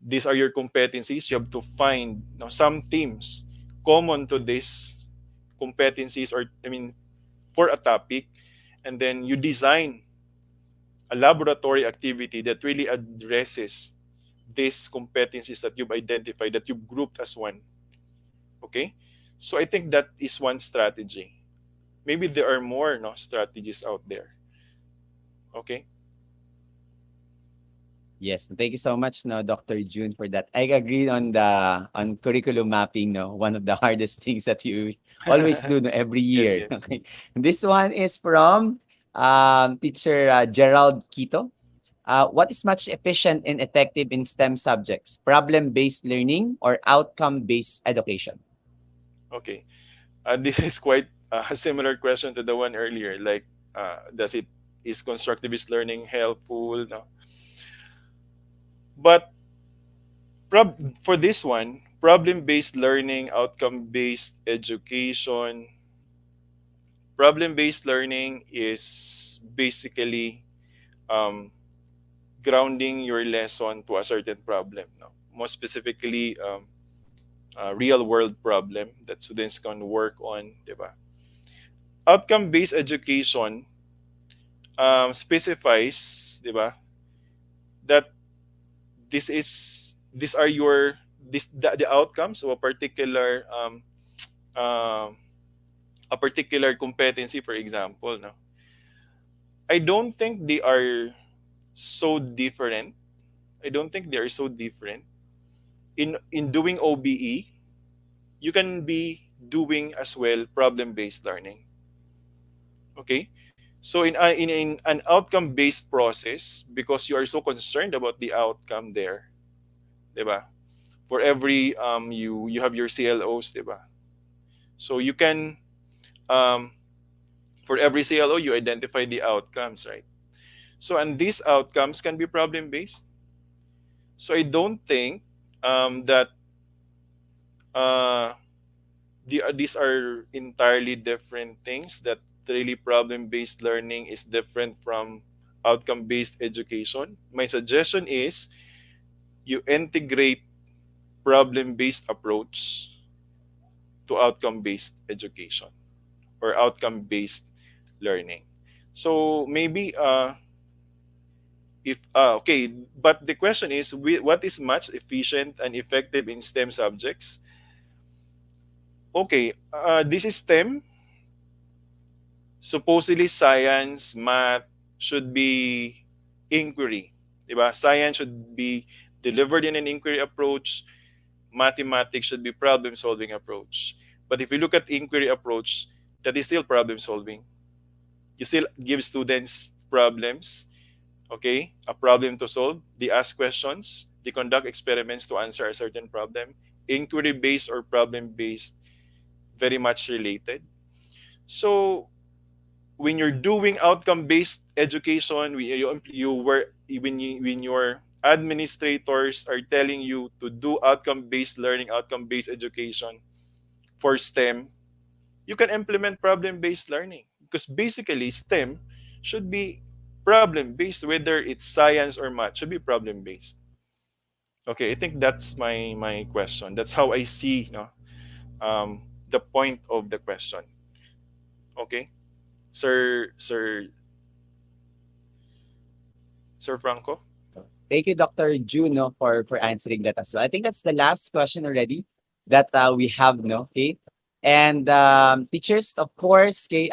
S3: These are your competencies. You have to find, some themes common to these competencies, or I mean, for a topic, and then you design a laboratory activity that really addresses these competencies that you've identified, that you've grouped as one. Okay, so I think that is one strategy. Maybe there are more, no, strategies out there. Okay.
S1: Yes, thank you so much, no, Dr. June, for that. I agree on curriculum mapping, no, one of the hardest things that you always do no, every
S3: Yes,
S1: year.
S3: yes.
S1: Okay, this one is from teacher Gerald Quito. What is much efficient and effective in STEM subjects? Problem-based learning or outcome-based education?
S3: Okay. This is quite a similar question to the one earlier. Like, does it is constructivist learning helpful? No. But for this one, problem-based learning, outcome-based education. Problem-based learning is basically um, grounding your lesson to a certain problem. No? More specifically, a real-world problem that students can work on, diba? Outcome-based education specifies, di ba, that these are the outcomes of um, a particular competency, for example. No, I don't think they are so different. I don't think they are so different. In doing OBE, you can be doing as well problem-based learning. Okay, So in an outcome based process, because you are so concerned about the outcome there, 'di ba? For every you have your CLOs, 'di ba? So you can um, for every CLO you identify the outcomes, right? So and these outcomes can be problem based. So I don't think that uh, these are entirely different things. That really problem based learning is different from outcome based education. My suggestion is you integrate problem based approach to outcome based education or outcome based learning. So maybe if okay, but the question is, what is much efficient and effective in STEM subjects? Okay, this is STEM. Supposedly science, math should be inquiry. Diba? Science should be delivered in an inquiry approach. Mathematics should be problem solving approach. But if you look at inquiry approach, that is still problem solving. You still give students problems, okay, a problem to solve. They ask questions, they conduct experiments to answer a certain problem. Inquiry based or problem based, very much related. So when you're doing outcome based education, you were when your administrators are telling you to do outcome based learning, outcome based education for STEM, you can implement problem based learning, because basically STEM should be problem based, whether it's science or math should be problem based. Okay, I think that's my question. That's how I see, the point of the question. Okay, Sir Franco.
S1: Thank you, Dr. Juno, for answering that as well. I think that's the last question already that we have, no? Okay. And teachers, of course, okay,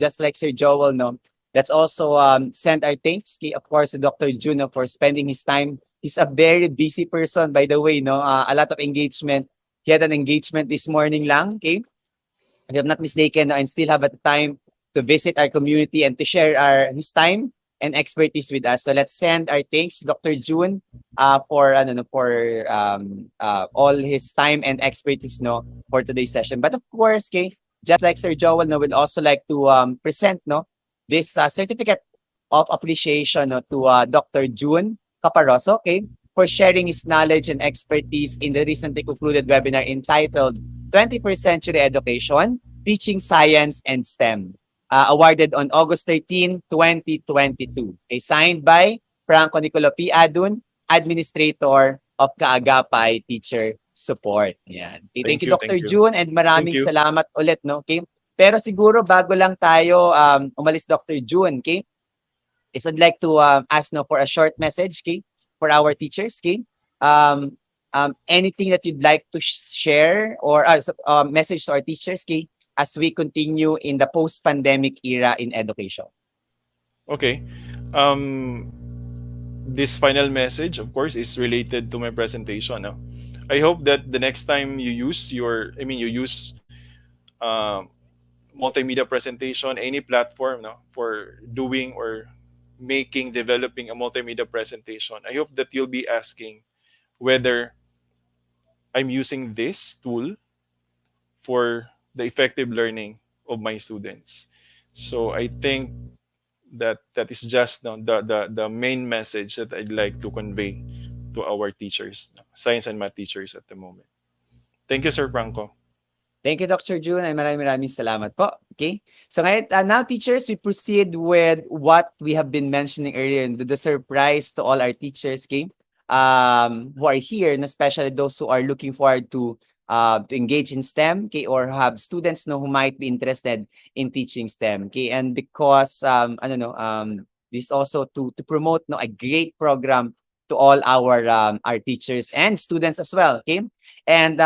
S1: just like Sir Joel, no, let's also send our thanks, okay, of course, to Dr. Juno for spending his time. He's a very busy person, by the way, no, a lot of engagement. He had an engagement this morning lang, okay, if I'm not mistaken, and still have a time to visit our community and to share his time and expertise with us. So let's send our thanks to Dr. June for all his time and expertise, no, for today's session. But of course, okay, just like Sir Joel, no, would also like to present, no, this certificate of appreciation, no, to Dr. June Caparoso, okay, for sharing his knowledge and expertise in the recently concluded webinar entitled 21st Century Education, Teaching Science and STEM, awarded on August 13, 2022. Okay, signed by Franco Nicolo P. Adun, Administrator of Kaagapay Teacher Support. Yan. Okay, thank
S3: Thank
S1: you,
S3: you, thank
S1: Dr.
S3: you,
S1: June, and
S3: thank
S1: maraming
S3: you.
S1: salamat ulit, no? Okay? Pero siguro bago lang tayo umalis, Dr. June, okay? Is I'd like to ask now for a short message, okay, for our teachers, okay. Um, Anything that you'd like to share or message to our teachers, okay, as we continue in the post-pandemic era in education.
S3: Okay. Um, this final message, of course, is related to my presentation. No? I hope that the next time you use you use multimedia presentation, any platform, no, for doing or making, developing a multimedia presentation. I hope that you'll be asking whether I'm using this tool for the effective learning of my students. So I think that is just the main message that I'd like to convey to our teachers, science and math teachers at the moment. Thank you, Sir Franco.
S1: Thank you, Dr. June, and maraming salamat po. Okay? So ngayon, now teachers, we proceed with what we have been mentioning earlier, the surprise to all our teachers, okay? Who are here, and especially those who are looking forward to engage in STEM, okay, or have students, no, who might be interested in teaching STEM, okay? And because I don't know, this also to promote, no, a great program to all our teachers and students as well, okay? And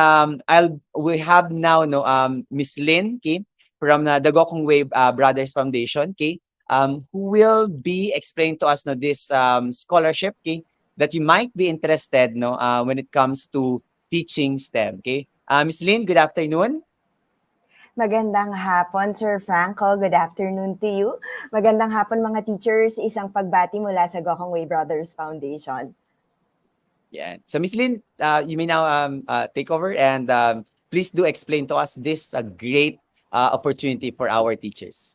S1: we have now, no, Miss Lynn, okay, from the Gokong Wave Brothers Foundation, okay, who will be explaining to us, no, this scholarship, okay, that you might be interested, no, when it comes to teaching STEM, okay. Miss Lynn, good afternoon.
S4: Magandang hapon, Sir Franco. Good afternoon to you. Magandang hapon, mga teachers. Isang pagbati mula sa Gokong Way Brothers Foundation.
S1: Yeah. So Miss Lynn, you may now take over and please do explain to us this great opportunity for our teachers.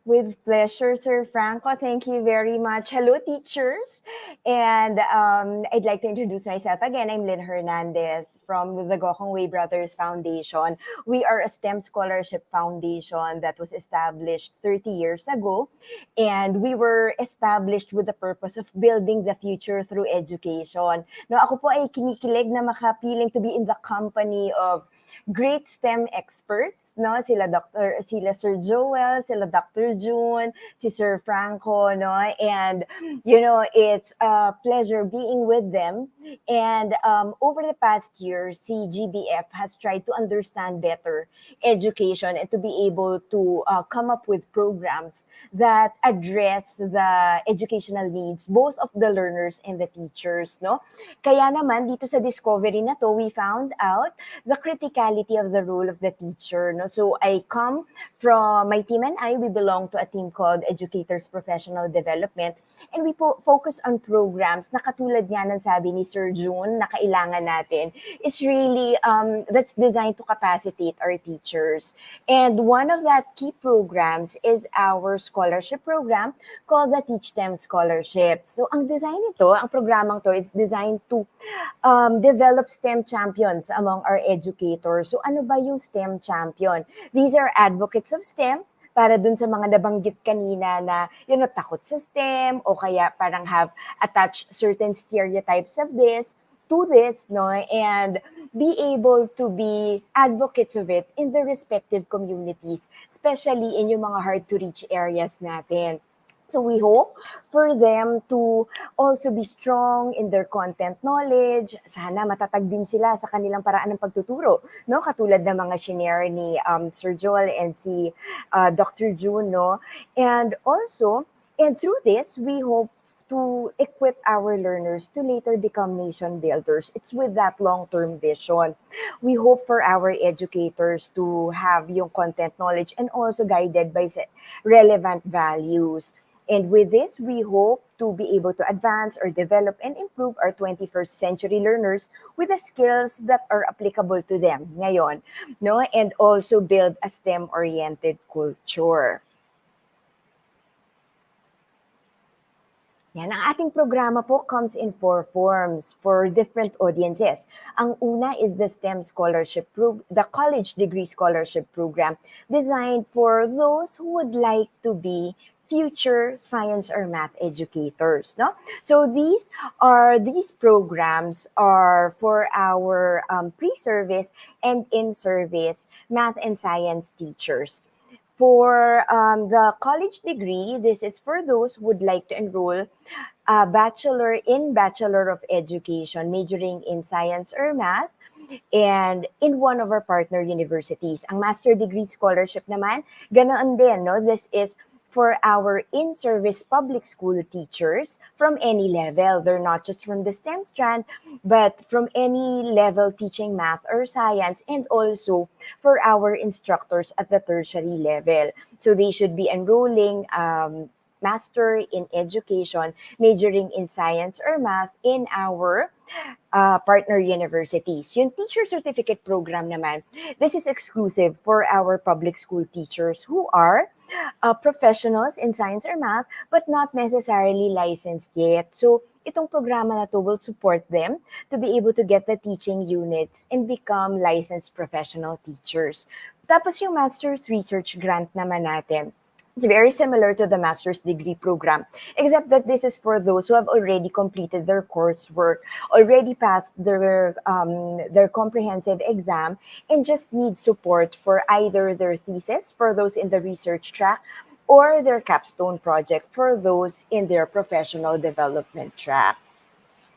S4: With pleasure, Sir Franco. Thank you very much. Hello, teachers. And I'd like to introduce myself again. I'm Lynn Hernandez from the Gokong Way Brothers Foundation. We are a STEM scholarship foundation that was established 30 years ago. And we were established with the purpose of building the future through education. No, ako po ay kinikilig na makapiling to be in the company of great STEM experts, no? Sila Sir Joel, sila Dr. June, si Sir Franco, no? And it's a pleasure being with them. And over the past year, CGBF has tried to understand better education and to be able to come up with programs that address the educational needs both of the learners and the teachers, no? Kaya naman dito sa discovery na to, we found out the criticality of the role of the teacher. No? So I come from my team and we belong to a team called Educators Professional Development, and we focus on programs na katulad nga ng sabi ni Sir June na kailangan natin is really that's designed to capacitate our teachers. And one of that key programs is our scholarship program called the Teach Them Scholarship. So ang design nito, ang programang to is designed to develop STEM champions among our educators. So ano ba yung STEM champion? These are advocates of STEM para dun sa mga nabanggit kanina na, takot sa STEM o kaya parang have attached certain stereotypes of this to this, no? And be able to be advocates of it in the respective communities, especially in yung mga hard to reach areas natin. So we hope for them to also be strong in their content knowledge. Sana matatag din sila sa kanilang paraan ng pagtuturo, no? Katulad ng mga shinare ni Sir Joel and si Dr. June, no? And also, and through this, we hope to equip our learners to later become nation builders. It's with that long-term vision. We hope for our educators to have yung content knowledge and also guided by relevant values. And with this, we hope to be able to advance or develop and improve our 21st century learners with the skills that are applicable to them ngayon, no? And also build a STEM-oriented culture. Yan, ang ating programa po comes in 4 forms for different audiences. Ang una is the STEM scholarship the college degree scholarship program designed for those who would like to be future science or math educators, no? So these programs are for our pre-service and in-service math and science teachers. For the college degree, this is for those who would like to enroll a Bachelor of Education, majoring in science or math, and in one of our partner universities. Ang master degree scholarship naman, ganoon din, no? This is for our in-service public school teachers from any level. They're not just from the STEM strand, but from any level teaching math or science, and also for our instructors at the tertiary level. So they should be enrolling Master in Education, majoring in science or math in our partner universities. Yung teacher certificate program naman, this is exclusive for our public school teachers who are professionals in science or math but not necessarily licensed yet. So itong programa na to will support them to be able to get the teaching units and become licensed professional teachers. Tapos yung master's research grant naman natin, it's very similar to the master's degree program, except that this is for those who have already completed their coursework, already passed their comprehensive exam, and just need support for either their thesis for those in the research track or their capstone project for those in their professional development track.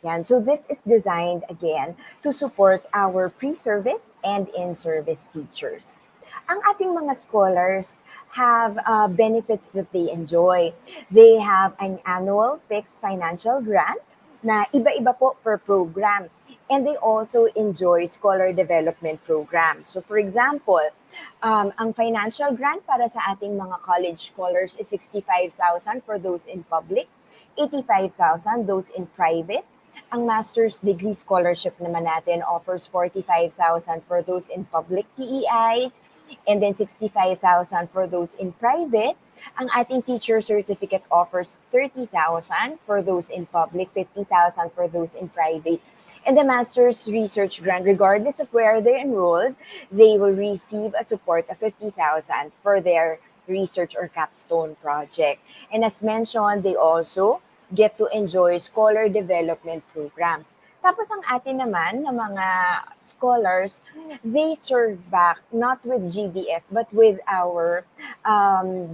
S4: Yan. So this is designed, again, to support our pre-service and in-service teachers. Ang ating mga scholars have benefits that they enjoy. They have an annual fixed financial grant na iba-iba po per program. And they also enjoy scholar development programs. So for example, Ang financial grant para sa ating mga college scholars is 65,000 for those in public, 85,000 those in private. Ang master's degree scholarship naman natin offers 45,000 for those in public TEIs, and then 65,000 for those in private. Ang ating teacher certificate offers 30,000 for those in public, 50,000 for those in private. And the master's research grant, regardless of where they're enrolled, they will receive a support of 50,000 for their research or capstone project. And as mentioned, they also get to enjoy scholar development programs. Tapos ang atin naman na mga scholars, they serve back not with GBF but with our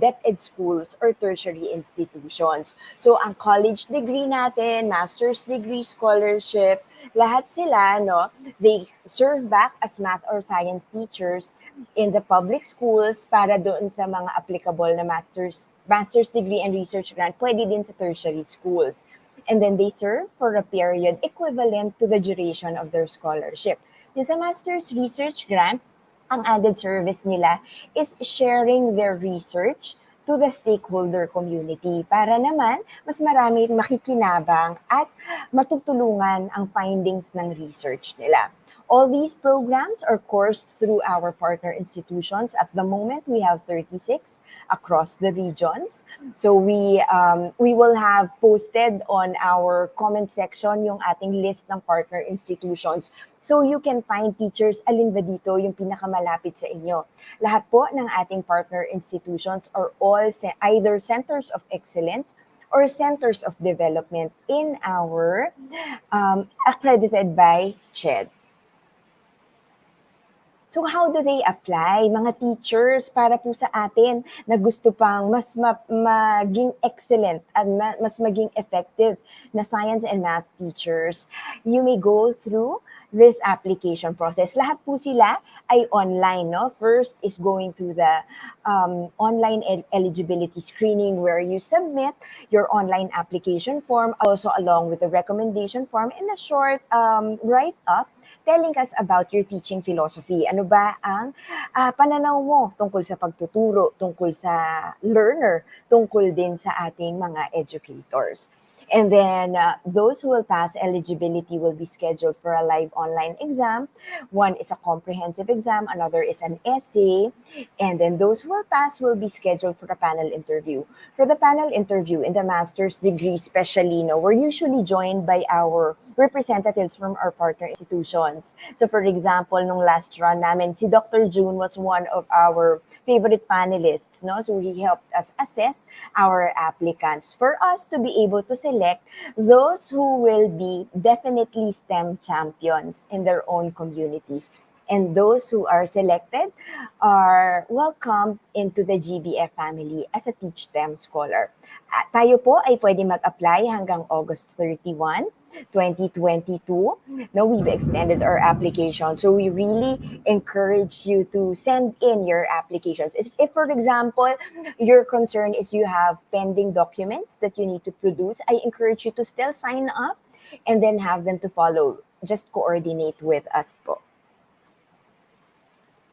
S4: DepEd schools or tertiary institutions. So ang college degree natin, master's degree scholarship, lahat sila, no, they serve back as math or science teachers in the public schools para doon sa mga applicable na master's degree and research grant, pwede din sa tertiary schools. And then they serve for a period equivalent to the duration of their scholarship. Yung sa master's research grant, ang added service nila is sharing their research to the stakeholder community para naman mas marami makikinabang at matutulungan ang findings ng research nila. All these programs are coursed through our partner institutions. At the moment, we have 36 across the regions. So we will have posted on our comment section yung ating list ng partner institutions. So you can find teachers, alin ba dito yung pinakamalapit sa inyo. Lahat po ng ating partner institutions are all either centers of excellence or centers of development in our accredited by CHED. So how do they apply? Mga teachers, para po sa atin na gusto pang mas maging excellent at mas maging effective na science and math teachers, you may go through this application process. Lahat po sila ay online, no? First is going through the online eligibility screening where you submit your online application form, also along with the recommendation form and a short write-up telling us about your teaching philosophy. Ano ba ang pananaw mo tungkol sa pagtuturo, tungkol sa learner, tungkol din sa ating mga educators. And then those who will pass eligibility will be scheduled for a live online exam. One is a comprehensive exam, another is an essay. And then those who will pass will be scheduled for a panel interview. For the panel interview in the master's degree, especially, we're usually joined by our representatives from our partner institutions. So for example, nung last run namin, si Dr. June was one of our favorite panelists. No? So he helped us assess our applicants for us to be able to select those who will be definitely STEM champions in their own communities. And those who are selected are welcomed into the GBF family as a Teach STEM scholar. Tayo po ay pwede mag-apply hanggang August 31, 2022. Now, we've extended our application. So we really encourage you to send in your applications. If, for example, your concern is you have pending documents that you need to produce, I encourage you to still sign up and then have them to follow. Just coordinate with us po.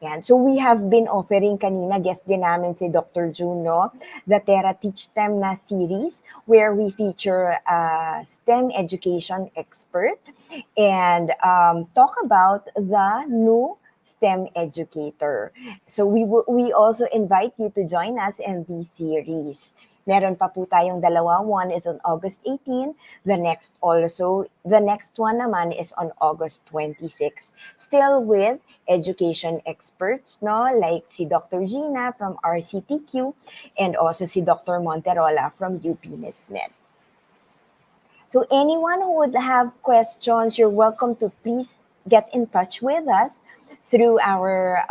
S4: Yan. So we have been offering kanina, guest din namin si Dr. June, no? The Terra Teach STEM na series where we feature a STEM education expert and talk about the new STEM educator. So we also invite you to join us in this series. Meron pa po tayong dalawa. One is on August 18. The next one naman is on August 26. Still with education experts, no? Like si Dr. Gina from RCTQ and also si Dr. Monterola from UP Nismet. So anyone who would have questions, you're welcome to please get in touch with us through our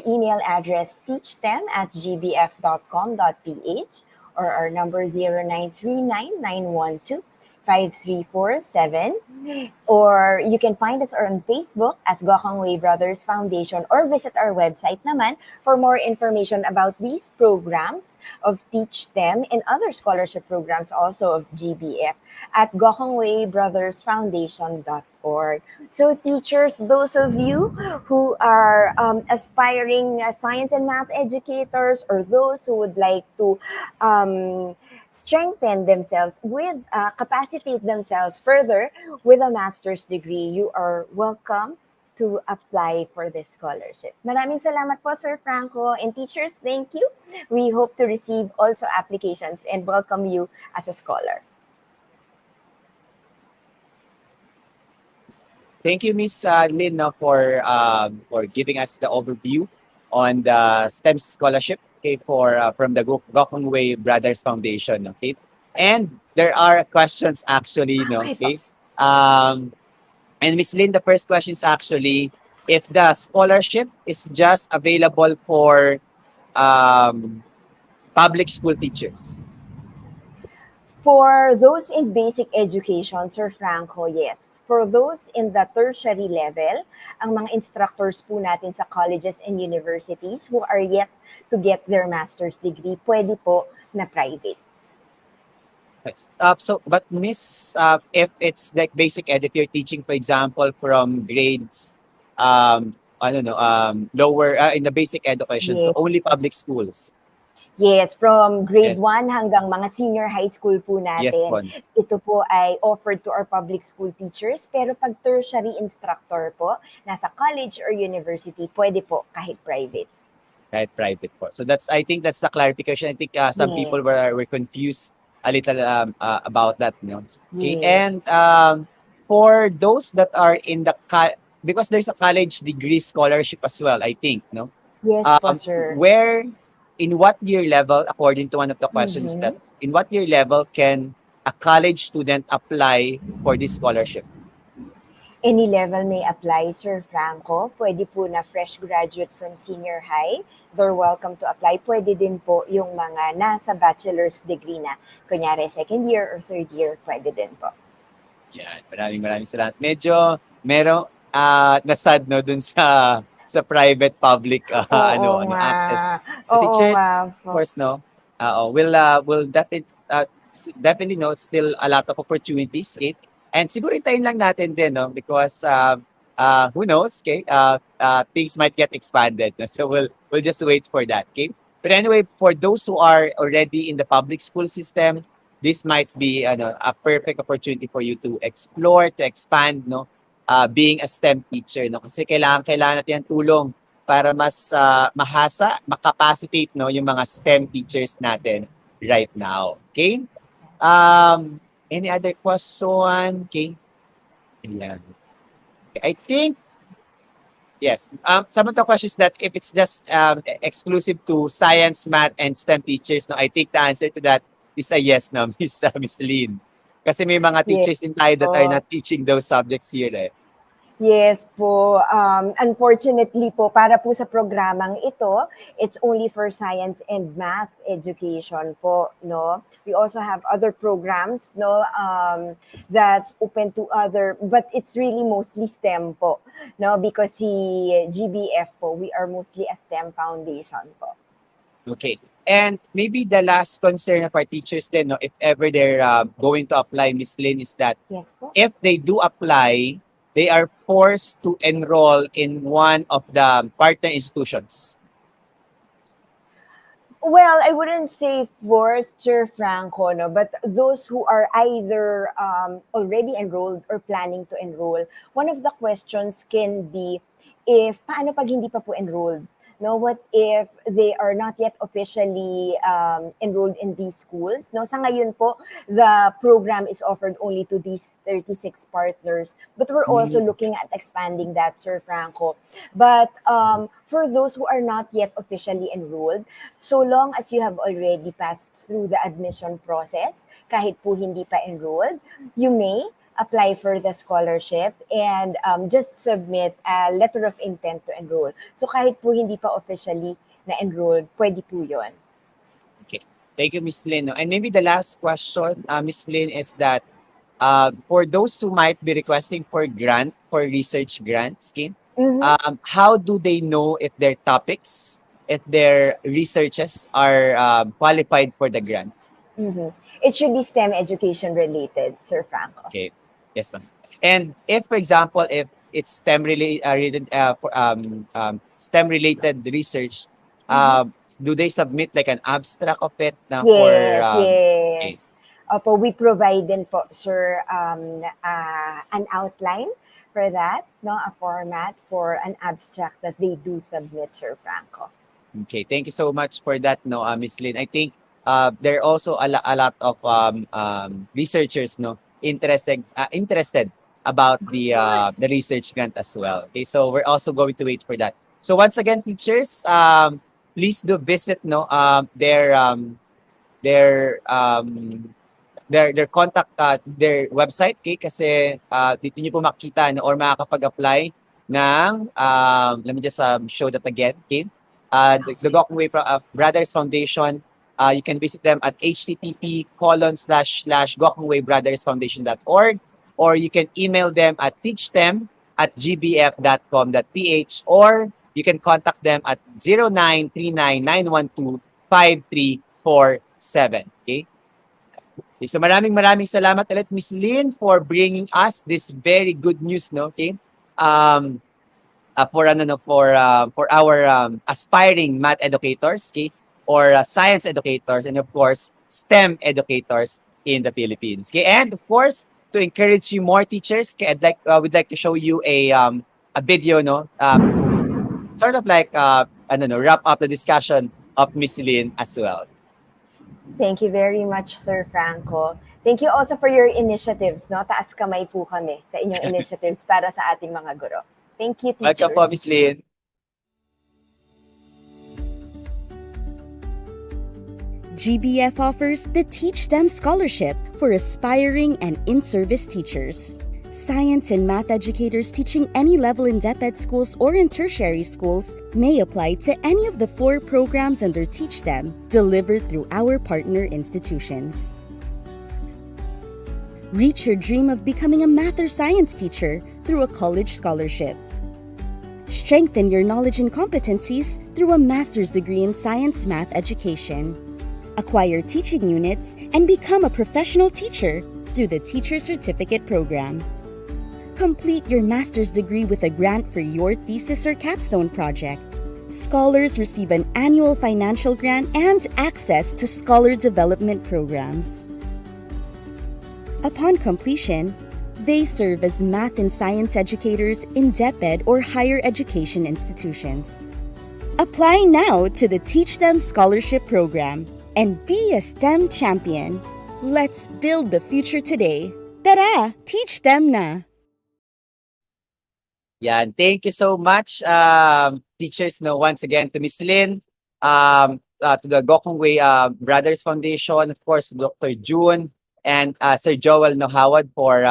S4: email address teachtem@gbf.com.ph or our number 0939-912-8255. 5347, or you can find us on Facebook as Gokong Way Brothers Foundation, or visit our website naman for more information about these programs of Teach Them and other scholarship programs also of GBF at gokongwaybrothersfoundation.org. So teachers, those of you who are aspiring science and math educators, or those who would like to strengthen themselves with capacitate themselves further with a master's degree, you are welcome to apply for this scholarship. Maraming salamat po, Sir Franco, and teachers, thank you. We hope to receive also applications and welcome you as a scholar.
S1: Thank you, Miss Lynn, no, for giving us the overview on the STEM scholarship, okay, for from the Gokong Way Brothers Foundation, okay. And there are questions actually, no,
S4: Okay po.
S1: okay. And Miss Lynn, the first question is actually if the scholarship is just available for public school teachers.
S4: For those in basic education, Sir Franco, yes. For those in the tertiary level, ang mga instructors po natin sa colleges and universities who are yet to get their master's degree, pwede po na private.
S1: But Miss, if it's like basic ed, if you're teaching, for example, from grades, I don't know, lower in the basic education, so
S4: Yes.
S1: only public schools.
S4: Yes, from grade
S1: Yes.
S4: 1 hanggang mga senior high school po
S1: Yes,
S4: natin,
S1: Pon.
S4: ito po ay offered to our public school teachers. Pero pag tertiary instructor po, nasa college or university, pwede po kahit private.
S1: Right, private po. So that's, I think that's the clarification. I think some people
S4: Yes.
S1: were confused a little about that, you know. Okay,
S4: Yes.
S1: and for those that are in the because there's a college degree scholarship as well, I think, no.
S4: Yes po, sir.
S1: Where, in what year level, according to one of the questions, that in what year level can a college student apply for this scholarship?
S4: Any level may apply, Sir Franco. Pwede po na fresh graduate from senior high. They're welcome to apply. Pwede din po yung mga nasa bachelor's degree na. Kunyari, second year or third year, pwede din po.
S1: Yan, maraming salamat. Medyo merong nasad, no, dun sa private public
S4: Oo
S1: ano
S4: nga.
S1: access. The
S4: Oo
S1: teachers,
S4: nga
S1: of
S4: po.
S1: course, no, will definitely know still a lot of opportunities, okay? And siguro itayin lang natin din, no, because who knows, okay? Things might get expanded, no? So we'll just wait for that, okay? But anyway, for those who are already in the public school system, this might be a perfect opportunity for you to explore, to expand, no, being a STEM teacher, no, kasi kailangan natin ang tulong para mas makapacitate, no, yung mga STEM teachers natin right now. Okay? Any other question? Okay. Ayan. I think yes. Some of the questions that if it's just exclusive to science, math, and STEM teachers, no, I think the answer to that is a yes, no, Miss Lynn. Kasi may mga
S4: Yes
S1: teachers din tayo that are
S4: po.
S1: not teaching those subjects here, eh.
S4: Yes po. Unfortunately po, para po sa programang ito, it's only for science and math education po, no? We also have other programs, no, that's open to other, but it's really mostly STEM po, no? Because si GBF po, we are mostly a STEM foundation po.
S1: Okay. And maybe the last concern of our teachers then, no, if ever they're going to apply, Miss Lynn, is that
S4: Yes po.
S1: if they do apply, they are forced to enroll in one of the partner institutions.
S4: Well, I wouldn't say forced, Sir Franco, no, but those who are either already enrolled or planning to enroll, one of the questions can be if paano pag hindi pa po enrolled? No, what if they are not yet officially enrolled in these schools? No, sa ngayon po, the program is offered only to these 36 partners, but we're also looking at expanding that, Sir Franco. But for those who are not yet officially enrolled, so long as you have already passed through the admission process, kahit po hindi pa enrolled, you may apply for the scholarship and just submit a letter of intent to enroll. So kahit po hindi pa officially na-enrolled, pwede po yun.
S1: Okay. Thank you, Miss Lynn. No? And maybe the last question, Miss Lynn, is that for those who might be requesting for grant, for research grants, okay,
S4: Mhm.
S1: how do they know if their topics, if their researches are qualified for the grant?
S4: Mhm. It should be STEM education related, Sir Franco.
S1: Okay. Yes, ma'am. And if, for example, if it's STEM related research,
S4: Mhm.
S1: do they submit like an abstract of it na for
S4: Yes,
S1: okay,
S4: yes. Opo, we provide din po, sir, an outline for that, no? A format for an abstract that they do submit, Sir Franco.
S1: okay. Thank you so much for that, no, Miss Lynn. I think there are also a lot of researchers, no, interested about the research grant as well. Okay, so we're also going to wait for that. So once again, teachers, please do visit, no, their their contact their website, okay, kasi dito niyo po makita, no, or makakapag-apply ng let me just show that again, okay. The Gokongwei Brothers Foundation, you can visit them at http://gokongweibrothersfoundation.org, or you can email them at teachtem@gbf.com.ph, or you can contact them at 0939-912-5347. Okay? Okay, so maraming salamat ulit, Miss Lynn, for bringing us this very good news, no? Okay? Um, for our aspiring math educators, okay? Or science educators, and of course, STEM educators in the Philippines. Okay? And of course, to encourage you more teachers, okay, we'd like to show you a video, no? To sort of like I don't know, wrap up the discussion of Miss Lynn as well.
S4: Thank you very much, Sir Franco. Thank you also for your initiatives, no? Taas kamay po kami sa inyong initiatives para sa ating mga guro. Thank you,
S1: Welcome po,
S4: teachers.
S1: Miss Lynn.
S5: GBF offers the Teach Them Scholarship for aspiring and in-service teachers. Science and math educators teaching any level in DepEd schools or in tertiary schools may apply to any of the 4 programs under Teach Them, delivered through our partner institutions. Reach your dream of becoming a math or science teacher through a college scholarship. Strengthen your knowledge and competencies through a master's degree in science math education. Acquire teaching units and become a professional teacher through the Teacher Certificate Program. Complete your master's degree with a grant for your thesis or capstone project. Scholars receive an annual financial grant and access to scholar development programs. Upon completion, they serve as math and science educators in DepEd or higher education institutions. Apply now to the Teach Them Scholarship Program and be a STEM champion. Let's build the future today. Tara! Teach them na!
S1: Yan. Thank you so much, teachers, no, once again to Miss Lynn, to the Gokongwei Brothers Foundation, of course, Dr. June, and Sir Joel, no, Howard, for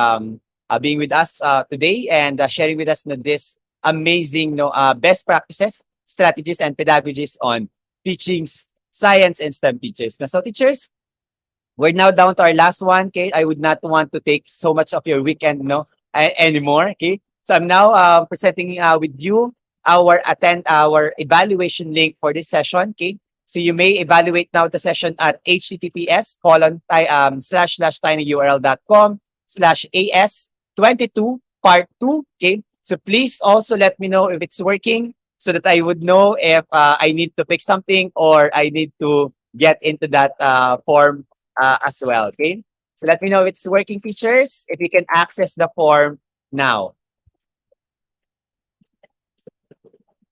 S1: being with us today and sharing with us, no, this amazing, no, best practices, strategies, and pedagogies on teaching science and STEM teachers. Now, so teachers, we're now down to our last one, okay? I would not want to take so much of your weekend, no, anymore, okay? So I'm now presenting with you our evaluation link for this session, okay? So you may evaluate now the session at https://tinyurl.com/as22 part 2, okay? So please also let me know if it's working so that I would know if I need to fix something or I need to get into that form as well, okay? So let me know if it's working, teachers, if you can access the form now.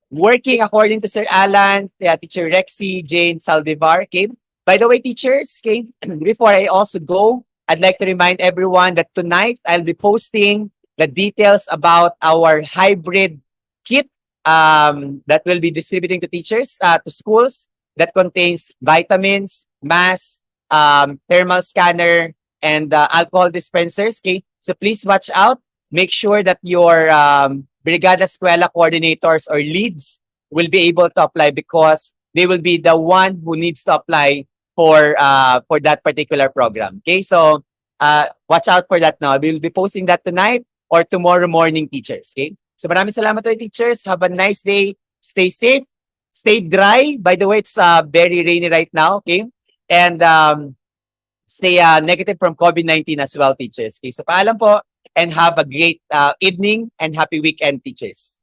S1: Working according to Sir Alan, Teacher Rexy, Jane Saldivar, okay? By the way, teachers, okay, before I also go, I'd like to remind everyone that tonight I'll be posting the details about our hybrid kit that we'll be distributing to teachers, to schools, that contains vitamins, masks, thermal scanner, and alcohol dispensers, okay? So please watch out. Make sure that your Brigada Escuela coordinators or leads will be able to apply because they will be the one who needs to apply for that particular program. Okay, so Watch out for that now. We'll be posting that tonight or tomorrow morning, teachers. Okay? So maraming salamat ulit, teachers. Have a nice day. Stay safe. Stay dry. By the way, it's very rainy right now. Okay? And stay negative from COVID-19 as well, teachers. Okay? So paalam po and have a great evening and happy weekend, teachers.